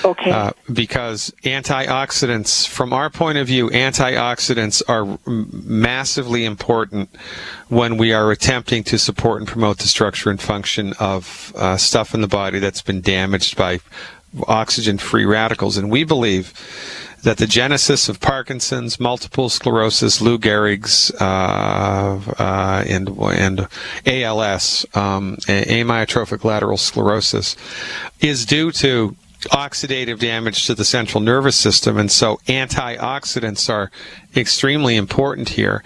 Okay. Because antioxidants, from our point of view, antioxidants are massively important when we are attempting to support and promote the structure and function of stuff in the body that's been damaged by oxygen-free radicals. And we believe that the genesis of Parkinson's, multiple sclerosis, Lou Gehrig's, and ALS, amyotrophic lateral sclerosis, is due to oxidative damage to the central nervous system, and so antioxidants are extremely important here.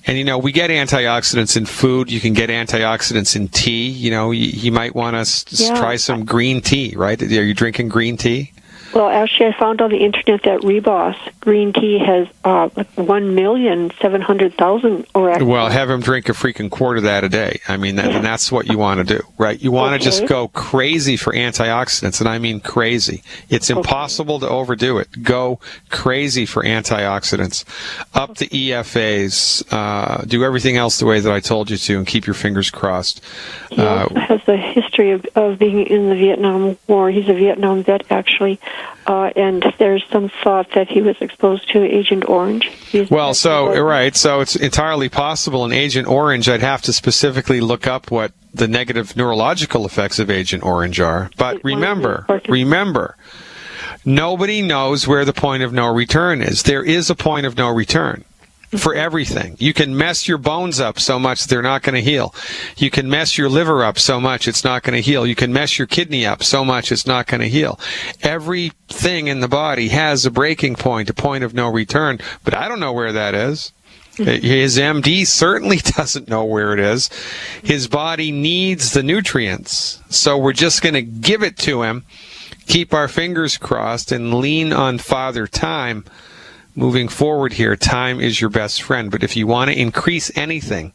And, we get antioxidants in food. You can get antioxidants in tea. You might want to try some green tea, right? Are you drinking green tea? Well, actually, I found on the internet that Reboss green tea has 1,700,000 or. Well, have him drink a freaking quart of that a day. I mean, and that's what you want to do, right? You want to just go crazy for antioxidants, and I mean crazy. It's impossible to overdo it. Go crazy for antioxidants. Up the EFAs. Do everything else the way that I told you to, and keep your fingers crossed. He also has a history of being in the Vietnam War. He's a Vietnam vet, actually. And there's some thought that he was exposed to Agent Orange. So it's entirely possible. In Agent Orange, I'd have to specifically look up what the negative neurological effects of Agent Orange are. But remember, nobody knows where the point of no return is. There is a point of no return for everything. You can mess your bones up so much they're not going to heal. You can mess your liver up so much it's not going to heal. You can mess your kidney up so much it's not going to heal. Everything in the body has a breaking point, a point of no return, but I don't know where that is. His MD certainly doesn't know where it is. His body needs the nutrients, so we're just going to give it to him, keep our fingers crossed, and lean on Father Time. moving forward here, time is your best friend. But if you want to increase anything,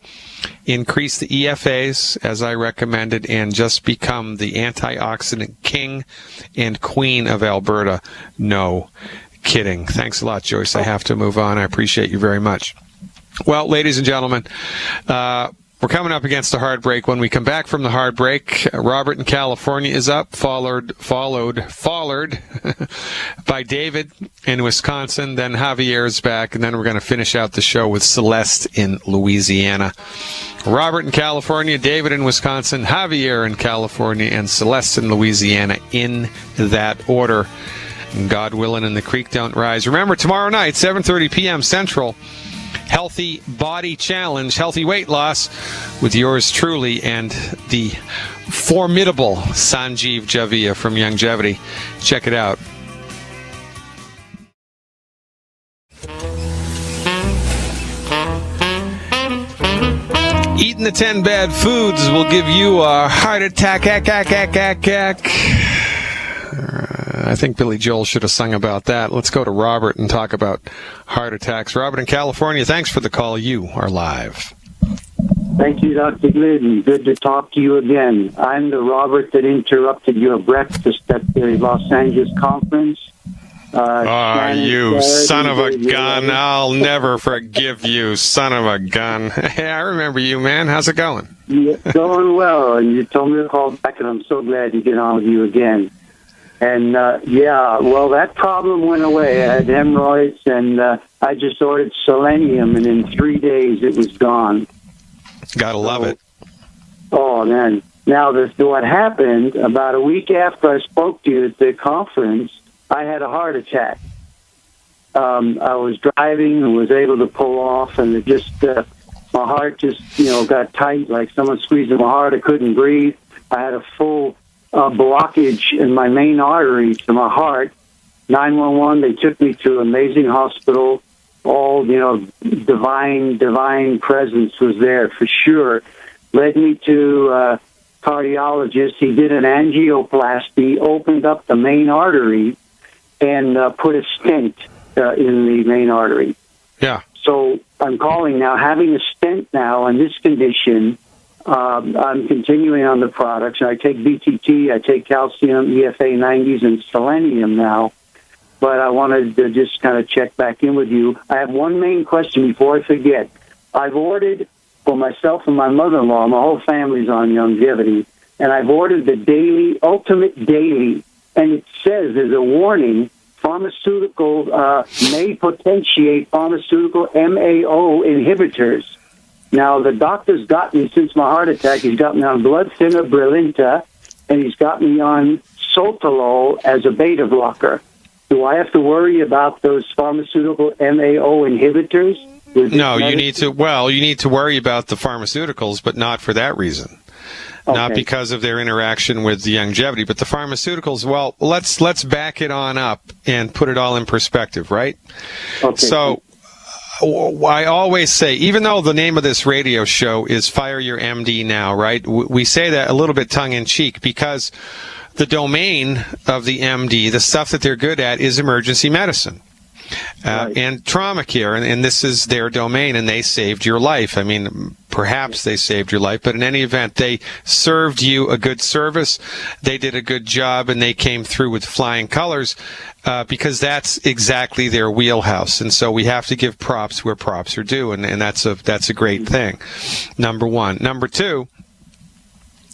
increase the EFAs, as I recommended, and just become the antioxidant king and queen of Alberta. No kidding. Thanks a lot, Joyce. I have to move on. I appreciate you very much. Well, ladies and gentlemen, we're coming up against a hard break. When we come back from the hard break, Robert in California is up, followed by David in Wisconsin. Then Javier is back, and then we're going to finish out the show with Celeste in Louisiana. Robert in California, David in Wisconsin, Javier in California, and Celeste in Louisiana, in that order. And God willing, and the creek don't rise. Remember, tomorrow night, 7:30 p.m. Central, Healthy Body Challenge, healthy weight loss with yours truly and the formidable Sanjeev Javia from Youngevity. Check it out. Eating the 10 bad foods will give you a heart attack. I think Billy Joel should have sung about that. Let's go to Robert and talk about heart attacks. Robert in California, thanks for the call. You are live. Thank you, Dr. Glidden. Good to talk to you again. I'm the Robert that interrupted your breakfast at the Los Angeles conference. You son of a gun. I'll never forgive you, son of a gun. Hey, I remember you, man. How's it going? Yeah, going well, and you told me to call back, and I'm so glad to get on with you again. And, well, that problem went away. I had hemorrhoids, and I just ordered selenium, and in 3 days it was gone. Gotta love it. Oh, man. Now, what happened, about a week after I spoke to you at the conference, I had a heart attack. I was driving and was able to pull off, and it just, my heart just, got tight, like someone squeezed my heart. I couldn't breathe. I had a full blockage in my main artery to my heart. 911, they took me to Amazing Hospital. All, divine presence was there for sure. Led me to a cardiologist. He did an angioplasty, opened up the main artery, and put a stent in the main artery. Yeah. So I'm calling now, having a stent now in this condition. I'm continuing on the products. I take BTT, I take calcium, EFA 90s, and selenium now. But I wanted to just kind of check back in with you. I have one main question before I forget. I've ordered for myself and my mother-in-law, my whole family's on Youngevity, and I've ordered the Daily, Ultimate Daily, and it says there's a warning, pharmaceutical, may potentiate pharmaceutical MAO inhibitors. Now, the doctor's got me, since my heart attack, he's got me on blood thinner Brilinta, and he's got me on Sotalol as a beta blocker. Do I have to worry about those pharmaceutical MAO inhibitors? No, you need to worry about the pharmaceuticals, but not for that reason. Okay. Not because of their interaction with the Youngevity, but the pharmaceuticals, well, let's back it on up and put it all in perspective, right? Okay. So I always say, even though the name of this radio show is Fire Your MD Now, right? We say that a little bit tongue-in-cheek because the domain of the MD, the stuff that they're good at, is emergency medicine. And trauma care, and this is their domain, and they saved your life. I mean, perhaps they saved your life, but in any event, they served you a good service, they did a good job, and they came through with flying colors because that's exactly their wheelhouse. And so we have to give props where props are due, and that's a great thing, number one. Number two,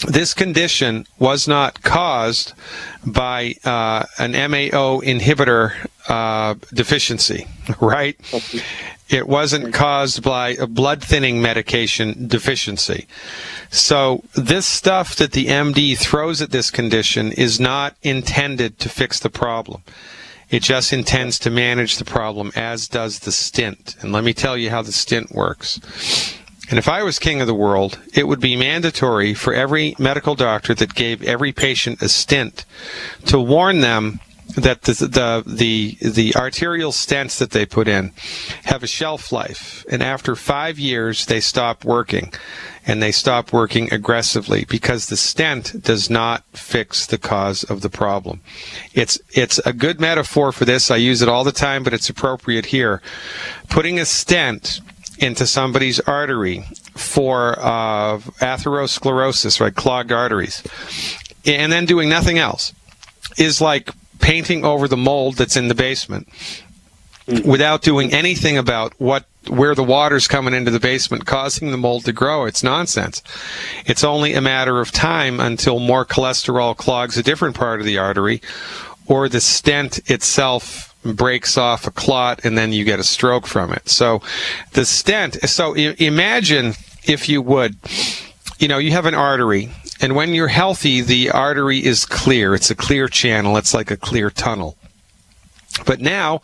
this condition was not caused by an MAO inhibitor deficiency, right? It wasn't caused by a blood thinning medication deficiency. So this stuff that the MD throws at this condition is not intended to fix the problem. It just intends to manage the problem, as does the stint. And let me tell you how the stint works. And if I was king of the world, it would be mandatory for every medical doctor that gave every patient a stint to warn them that the arterial stents that they put in have a shelf life, and after 5 years they stop working, and they stop working aggressively because the stent does not fix the cause of the problem. It's a good metaphor for this. I use it all the time, but it's appropriate here. Putting a stent into somebody's artery for atherosclerosis, right, clogged arteries, and then doing nothing else is like painting over the mold that's in the basement without doing anything about where the water's coming into the basement causing the mold to grow. It's nonsense. It's only a matter of time until more cholesterol clogs a different part of the artery, or the stent itself breaks off a clot and then you get a stroke from it. So the stent, imagine, if you would, you have an artery, and when you're healthy, the artery is clear. It's a clear channel. It's like a clear tunnel. But now,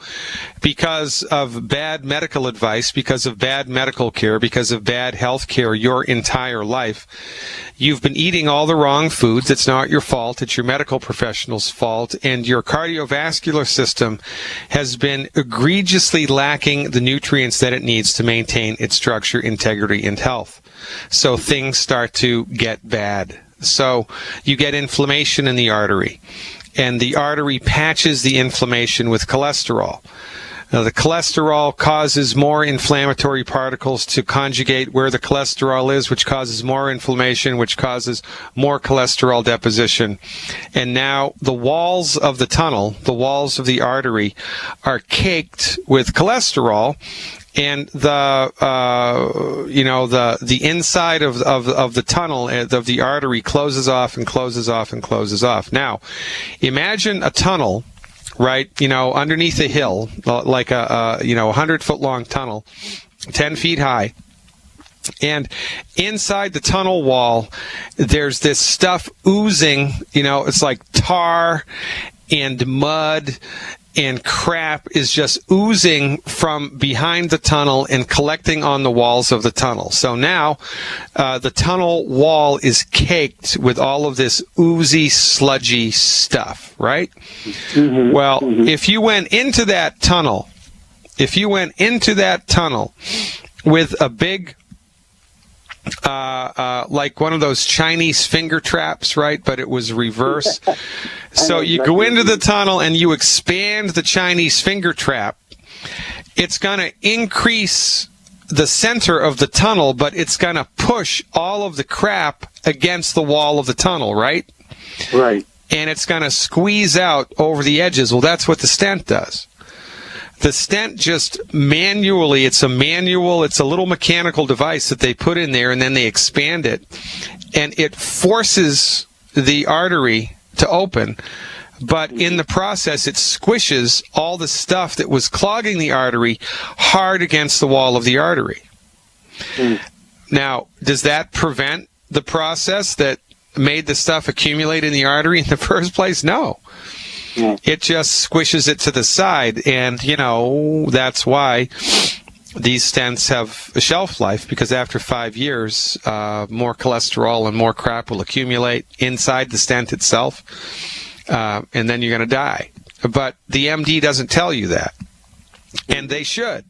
because of bad medical advice, because of bad medical care, because of bad health care your entire life, you've been eating all the wrong foods. It's not your fault. It's your medical professional's fault. And your cardiovascular system has been egregiously lacking the nutrients that it needs to maintain its structure, integrity, and health. So things start to get bad. So you get inflammation in the artery, and the artery patches the inflammation with cholesterol. Now, the cholesterol causes more inflammatory particles to conjugate where the cholesterol is, which causes more inflammation, which causes more cholesterol deposition. And now the walls of the tunnel, the walls of the artery, are caked with cholesterol. And the inside of the tunnel of the artery closes off and closes off and closes off. Now, imagine a tunnel, right? Underneath a hill, like a 100-foot long tunnel, 10 feet high. And inside the tunnel wall, there's this stuff oozing. It's like tar and mud. And crap is just oozing from behind the tunnel and collecting on the walls of the tunnel. So now the tunnel wall is caked with all of this oozy, sludgy stuff, right? Mm-hmm. Well, if you went into that tunnel with a big like one of those Chinese finger traps, right? But it was reverse. So you go into the tunnel and you expand the Chinese finger trap. It's going to increase the center of the tunnel, but it's going to push all of the crap against the wall of the tunnel, right? Right. And it's going to squeeze out over the edges. Well, that's what the stent does. The stent just manually, it's a little mechanical device that they put in there, and then they expand it, and it forces the artery to open, but in the process it squishes all the stuff that was clogging the artery hard against the wall of the artery. Now, does that prevent the process that made the stuff accumulate in the artery in the first place? No. It just squishes it to the side, and that's why these stents have a shelf life, because after 5 years more cholesterol and more crap will accumulate inside the stent itself, and then you're going to die. But the MD doesn't tell you that, and they should,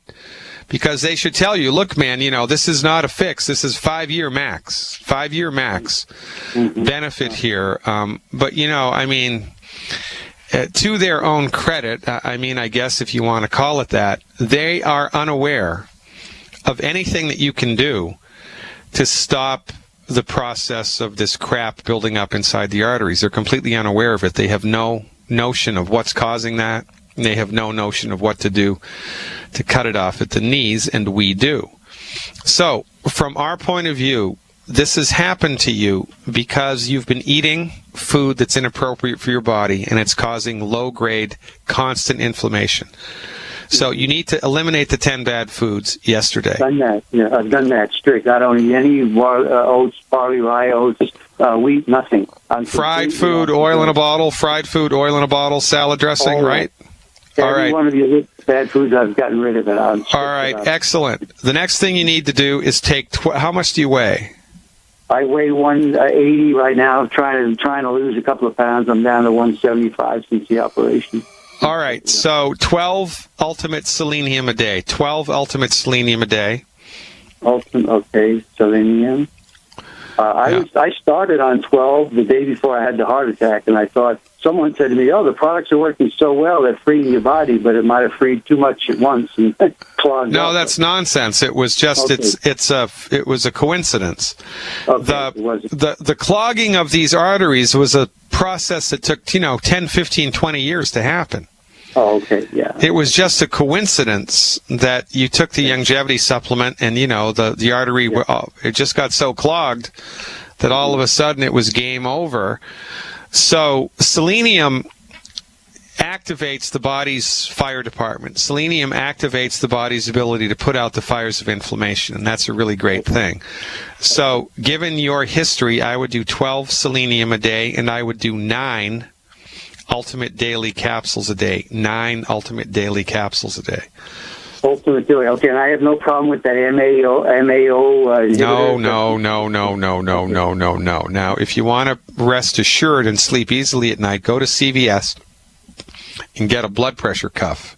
because they should tell you, look, man, this is not a fix. This is 5 year max benefit here. But to their own credit, I guess if you want to call it that, they are unaware of anything that you can do to stop the process of this crap building up inside the arteries. They're completely unaware of it. They have no notion of what's causing that. They have no notion of what to do to cut it off at the knees, and we do. So, from our point of view, this has happened to you because you've been eating food that's inappropriate for your body, and it's causing low-grade, constant inflammation. So you need to eliminate the 10 bad foods yesterday. I've done that strict. I don't eat any oats, barley, rye oats, wheat, nothing. Fried food, oil in a bottle, salad dressing, right? All right. One of the other bad foods, I've gotten rid of it. All right, excellent. The next thing you need to do is take, how much do you weigh? I weigh 180 right now. Trying to lose a couple of pounds. I'm down to 175 since the operation. All right, so 12 ultimate selenium a day. 12 ultimate selenium a day. Okay, selenium. I started on 12 the day before I had the heart attack, and I thought, someone said to me, the products are working so well, they're freeing your body, but it might have freed too much at once and clogged No, up. that's nonsense. It was just it was a coincidence. Okay, The clogging of these arteries was a process that took 10, 15, 20 years to happen. Oh, okay, yeah. It was just a coincidence that you took the longevity supplement and, the artery, it just got so clogged that all of a sudden it was game over. So selenium activates the body's fire department. Selenium activates the body's ability to put out the fires of inflammation, and that's a really great thing. So given your history, I would do 12 selenium a day, and I would do 9 ultimate daily capsules a day. 9 ultimate daily capsules a day. Ultimate daily. Okay, and I have no problem with that MAO. No. Now, if you want to rest assured and sleep easily at night, go to CVS and get a blood pressure cuff.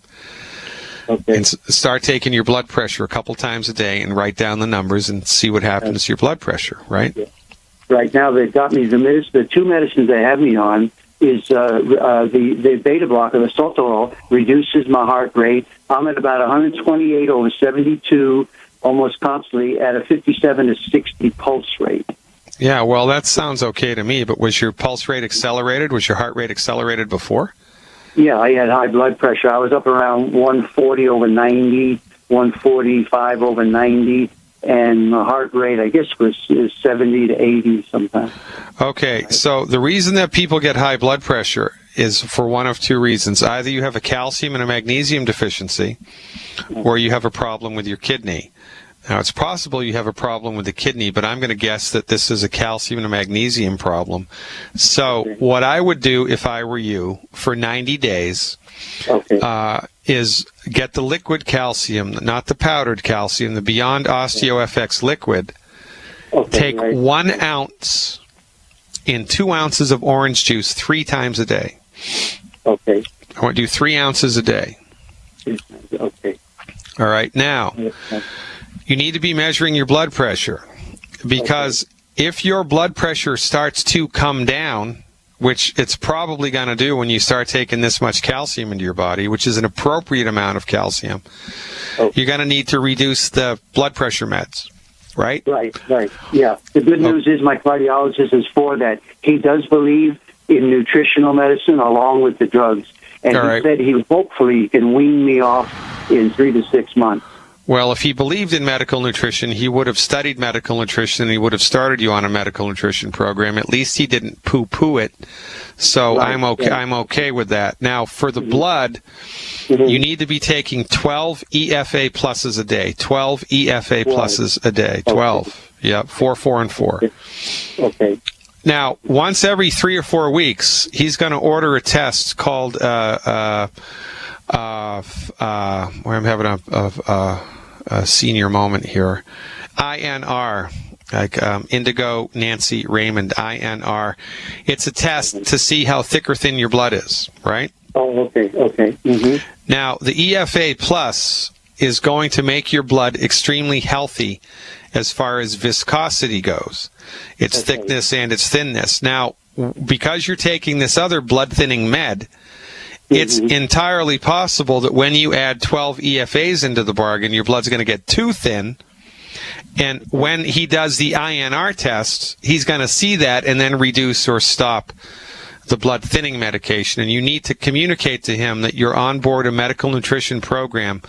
Okay. And start taking your blood pressure a couple times a day and write down the numbers and see what happens to your blood pressure, right? Yeah. Right now, they've got me the 2 medicines they have me on is the beta blocker, the Sotalol, reduces my heart rate. I'm at about 128 over 72 almost constantly at a 57 to 60 pulse rate. Yeah, well, that sounds okay to me, but was your pulse rate accelerated? Was your heart rate accelerated before? Yeah, I had high blood pressure. I was up around 140 over 90, 145 over 90, and my heart rate, I guess, is 70 to 80 sometimes. Okay, so the reason that people get high blood pressure is for one of 2 reasons. Either you have a calcium and a magnesium deficiency, or you have a problem with your kidney. Now, it's possible you have a problem with the kidney, but I'm going to guess that this is a calcium and a magnesium problem. So what I would do if I were you for 90 days is get the liquid calcium, not the powdered calcium, the Beyond OsteoFX liquid. Take 1 ounce in 2 ounces of orange juice 3 times a day. Okay. I want to do 3 ounces a day. Okay. All right. Now, you need to be measuring your blood pressure, because if your blood pressure starts to come down, which it's probably going to do when you start taking this much calcium into your body, which is an appropriate amount of calcium, you're going to need to reduce the blood pressure meds, right? Right. Yeah. The good news is my cardiologist is for that. He does believe in nutritional medicine along with the drugs. And he said hopefully can wean me off in 3 to 6 months. Well, if he believed in medical nutrition, he would have studied medical nutrition, and he would have started you on a medical nutrition program. At least he didn't poo-poo it. So I'm okay. Yeah. I'm okay with that. Now, for the blood, you need to be taking 12 EFA pluses a day. 12 EFA pluses a day. 12. Okay. Yeah, 4, 4, and 4. Okay. Now, once every 3 or 4 weeks, he's going to order a test called where I'm having a senior moment here. INR, like Indigo Nancy Raymond, INR. It's a test to see how thick or thin your blood is, right? Oh, okay. Mm-hmm. Now, the EFA Plus is going to make your blood extremely healthy as far as viscosity goes, its thickness and its thinness. Now, because you're taking this other blood-thinning med, it's entirely possible that when you add 12 EFAs into the bargain, your blood's going to get too thin. And when he does the INR test, he's going to see that and then reduce or stop the blood thinning medication. And you need to communicate to him that you're on board a medical nutrition program,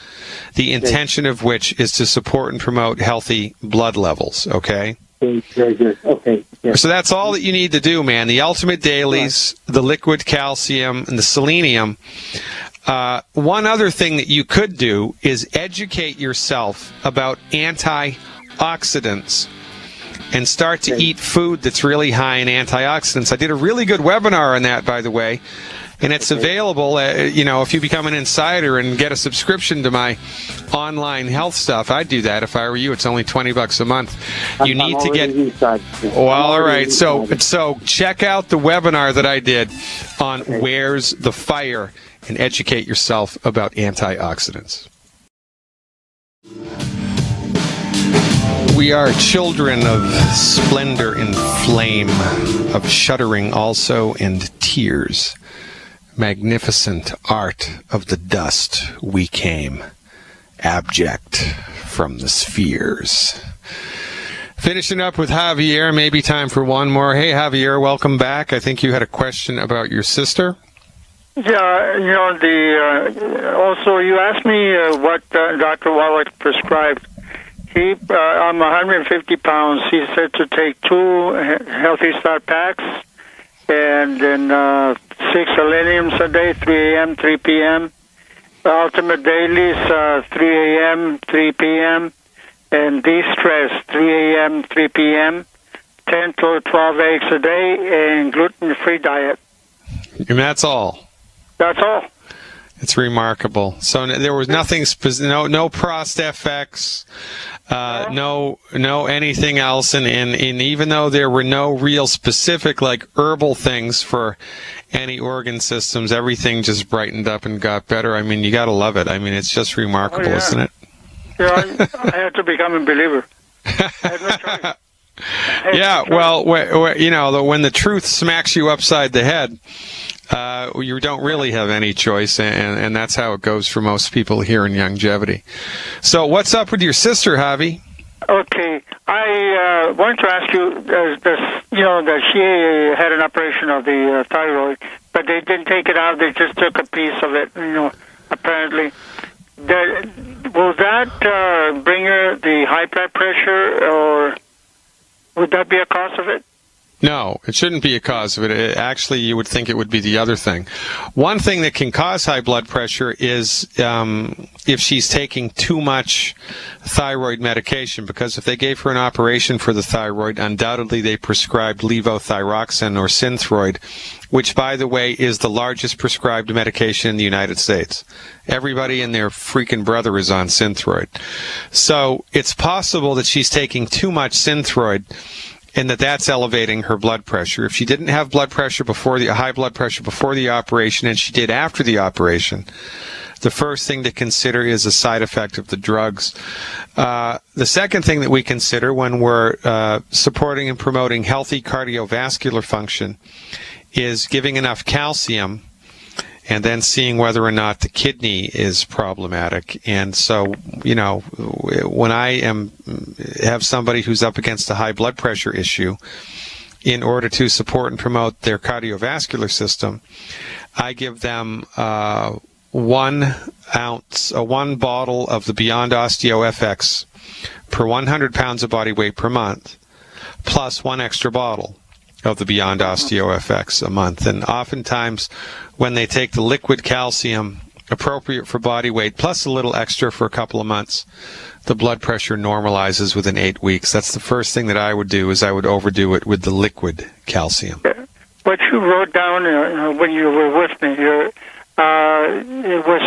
the intention of which is to support and promote healthy blood levels, okay? Very good. Okay. Yeah. So that's all that you need to do, man. The ultimate dailies, the liquid calcium, and the selenium. One other thing that you could do is educate yourself about antioxidants and start to eat food that's really high in antioxidants. I did a really good webinar on that, by the way. and it's available. If you become an insider and get a subscription to my online health stuff, I'd do that if I were you. It's only $20 a month. You need to get. Well, all right. So check out the webinar that I did on Where's the Fire and educate yourself about antioxidants. We are children of splendor and flame, of shuddering also and tears. Magnificent art of the dust we came, abject from the spheres. Finishing up with Javier, maybe time for one more. Hey, Javier, welcome back. I think you had a question about your sister. Yeah, also you asked me what Dr. Wallach prescribed. I'm 150 pounds. He said to take 2 Healthy Start packs and then 6 seleniums a day, 3 a.m., 3 p.m. Ultimate Dailies, 3 a.m., 3 p.m. And De-Stress, 3 a.m., 3 p.m. 10 to 12 eggs a day and gluten-free diet. And that's all. That's all. It's remarkable. So there was nothing, no Prost-FX, no anything else, and even though there were no real specific like herbal things for any organ systems, everything just brightened up and got better. I mean, you got to love it. I mean, it's just remarkable, isn't it? Yeah, I had to become a believer. I had no choice. Yeah, well, when the truth smacks you upside the head, you don't really have any choice, and that's how it goes for most people here in Longevity. So what's up with your sister, Javi? Okay, I wanted to ask you, that she had an operation of the thyroid, but they didn't take it out, they just took a piece of it, apparently. Will that bring her the high blood pressure, or would that be a cause of it? No, it shouldn't be a cause of it. Actually, you would think it would be the other thing. One thing that can cause high blood pressure is if she's taking too much thyroid medication, because if they gave her an operation for the thyroid, undoubtedly they prescribed levothyroxine or Synthroid, which, by the way, is the largest prescribed medication in the United States. Everybody and their freaking brother is on Synthroid. So it's possible that she's taking too much Synthroid, and that's elevating her blood pressure. If she didn't have blood pressure high blood pressure before the operation, and she did after the operation, the first thing to consider is a side effect of the drugs. The second thing that we consider when we're supporting and promoting healthy cardiovascular function is giving enough calcium, and then seeing whether or not the kidney is problematic. And so, when I have somebody who's up against a high blood pressure issue, in order to support and promote their cardiovascular system, I give them 1 bottle of the Beyond Osteo FX per 100 pounds of body weight per month, plus 1 extra bottle of the Beyond Osteo FX a month. And oftentimes when they take the liquid calcium appropriate for body weight plus a little extra for a couple of months, the blood pressure normalizes within 8 weeks. That's the first thing that I would do, is I would overdo it with the liquid calcium. What you wrote down when you were with me here, it was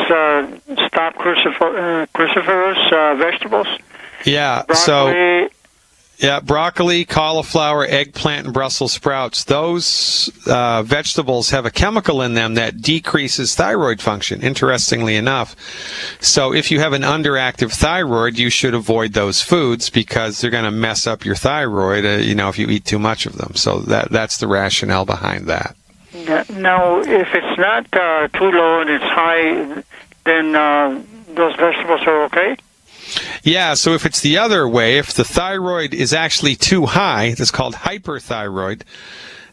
stop cruciferous vegetables. Yeah, broccoli. Yeah, broccoli, cauliflower, eggplant, and Brussels sprouts. Those vegetables have a chemical in them that decreases thyroid function, interestingly enough. So if you have an underactive thyroid, you should avoid those foods because they're going to mess up your thyroid, if you eat too much of them. So that's the rationale behind that. Now, if it's not too low and it's high, then those vegetables are okay? Yeah, so if it's the other way, if the thyroid is actually too high, that's called hyperthyroid,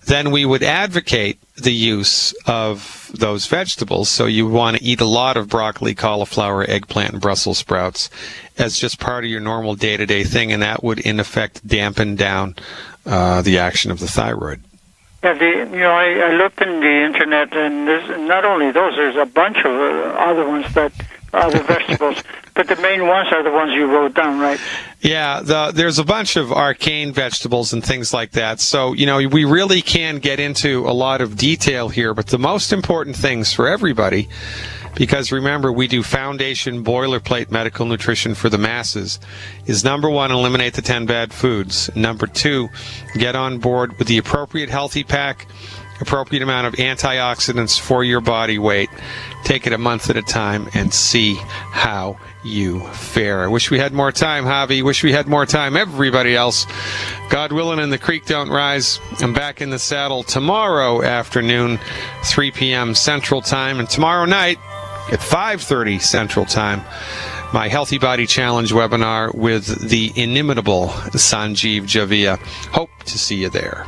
then we would advocate the use of those vegetables. So you want to eat a lot of broccoli, cauliflower, eggplant, and Brussels sprouts as just part of your normal day-to-day thing, and that would, in effect, dampen down the action of the thyroid. Yeah, I looked in the internet, and there's not only those, there's a bunch of other ones that with vegetables. But the main ones are the ones you wrote down, right? Yeah, there's a bunch of arcane vegetables and things like that. So, we really can get into a lot of detail here, but the most important things for everybody, because remember, we do foundation boilerplate medical nutrition for the masses, is number 1, eliminate the 10 bad foods. Number 2, get on board with the appropriate healthy pack, appropriate amount of antioxidants for your body weight. Take it a month at a time and see how you fare. I wish we had more time, Javi. Wish we had more time. Everybody else, God willing and the creek don't rise. I'm back in the saddle tomorrow afternoon, 3 p.m. Central Time, and tomorrow night at 5:30 Central Time, my Healthy Body Challenge webinar with the inimitable Sanjeev Javia. Hope to see you there.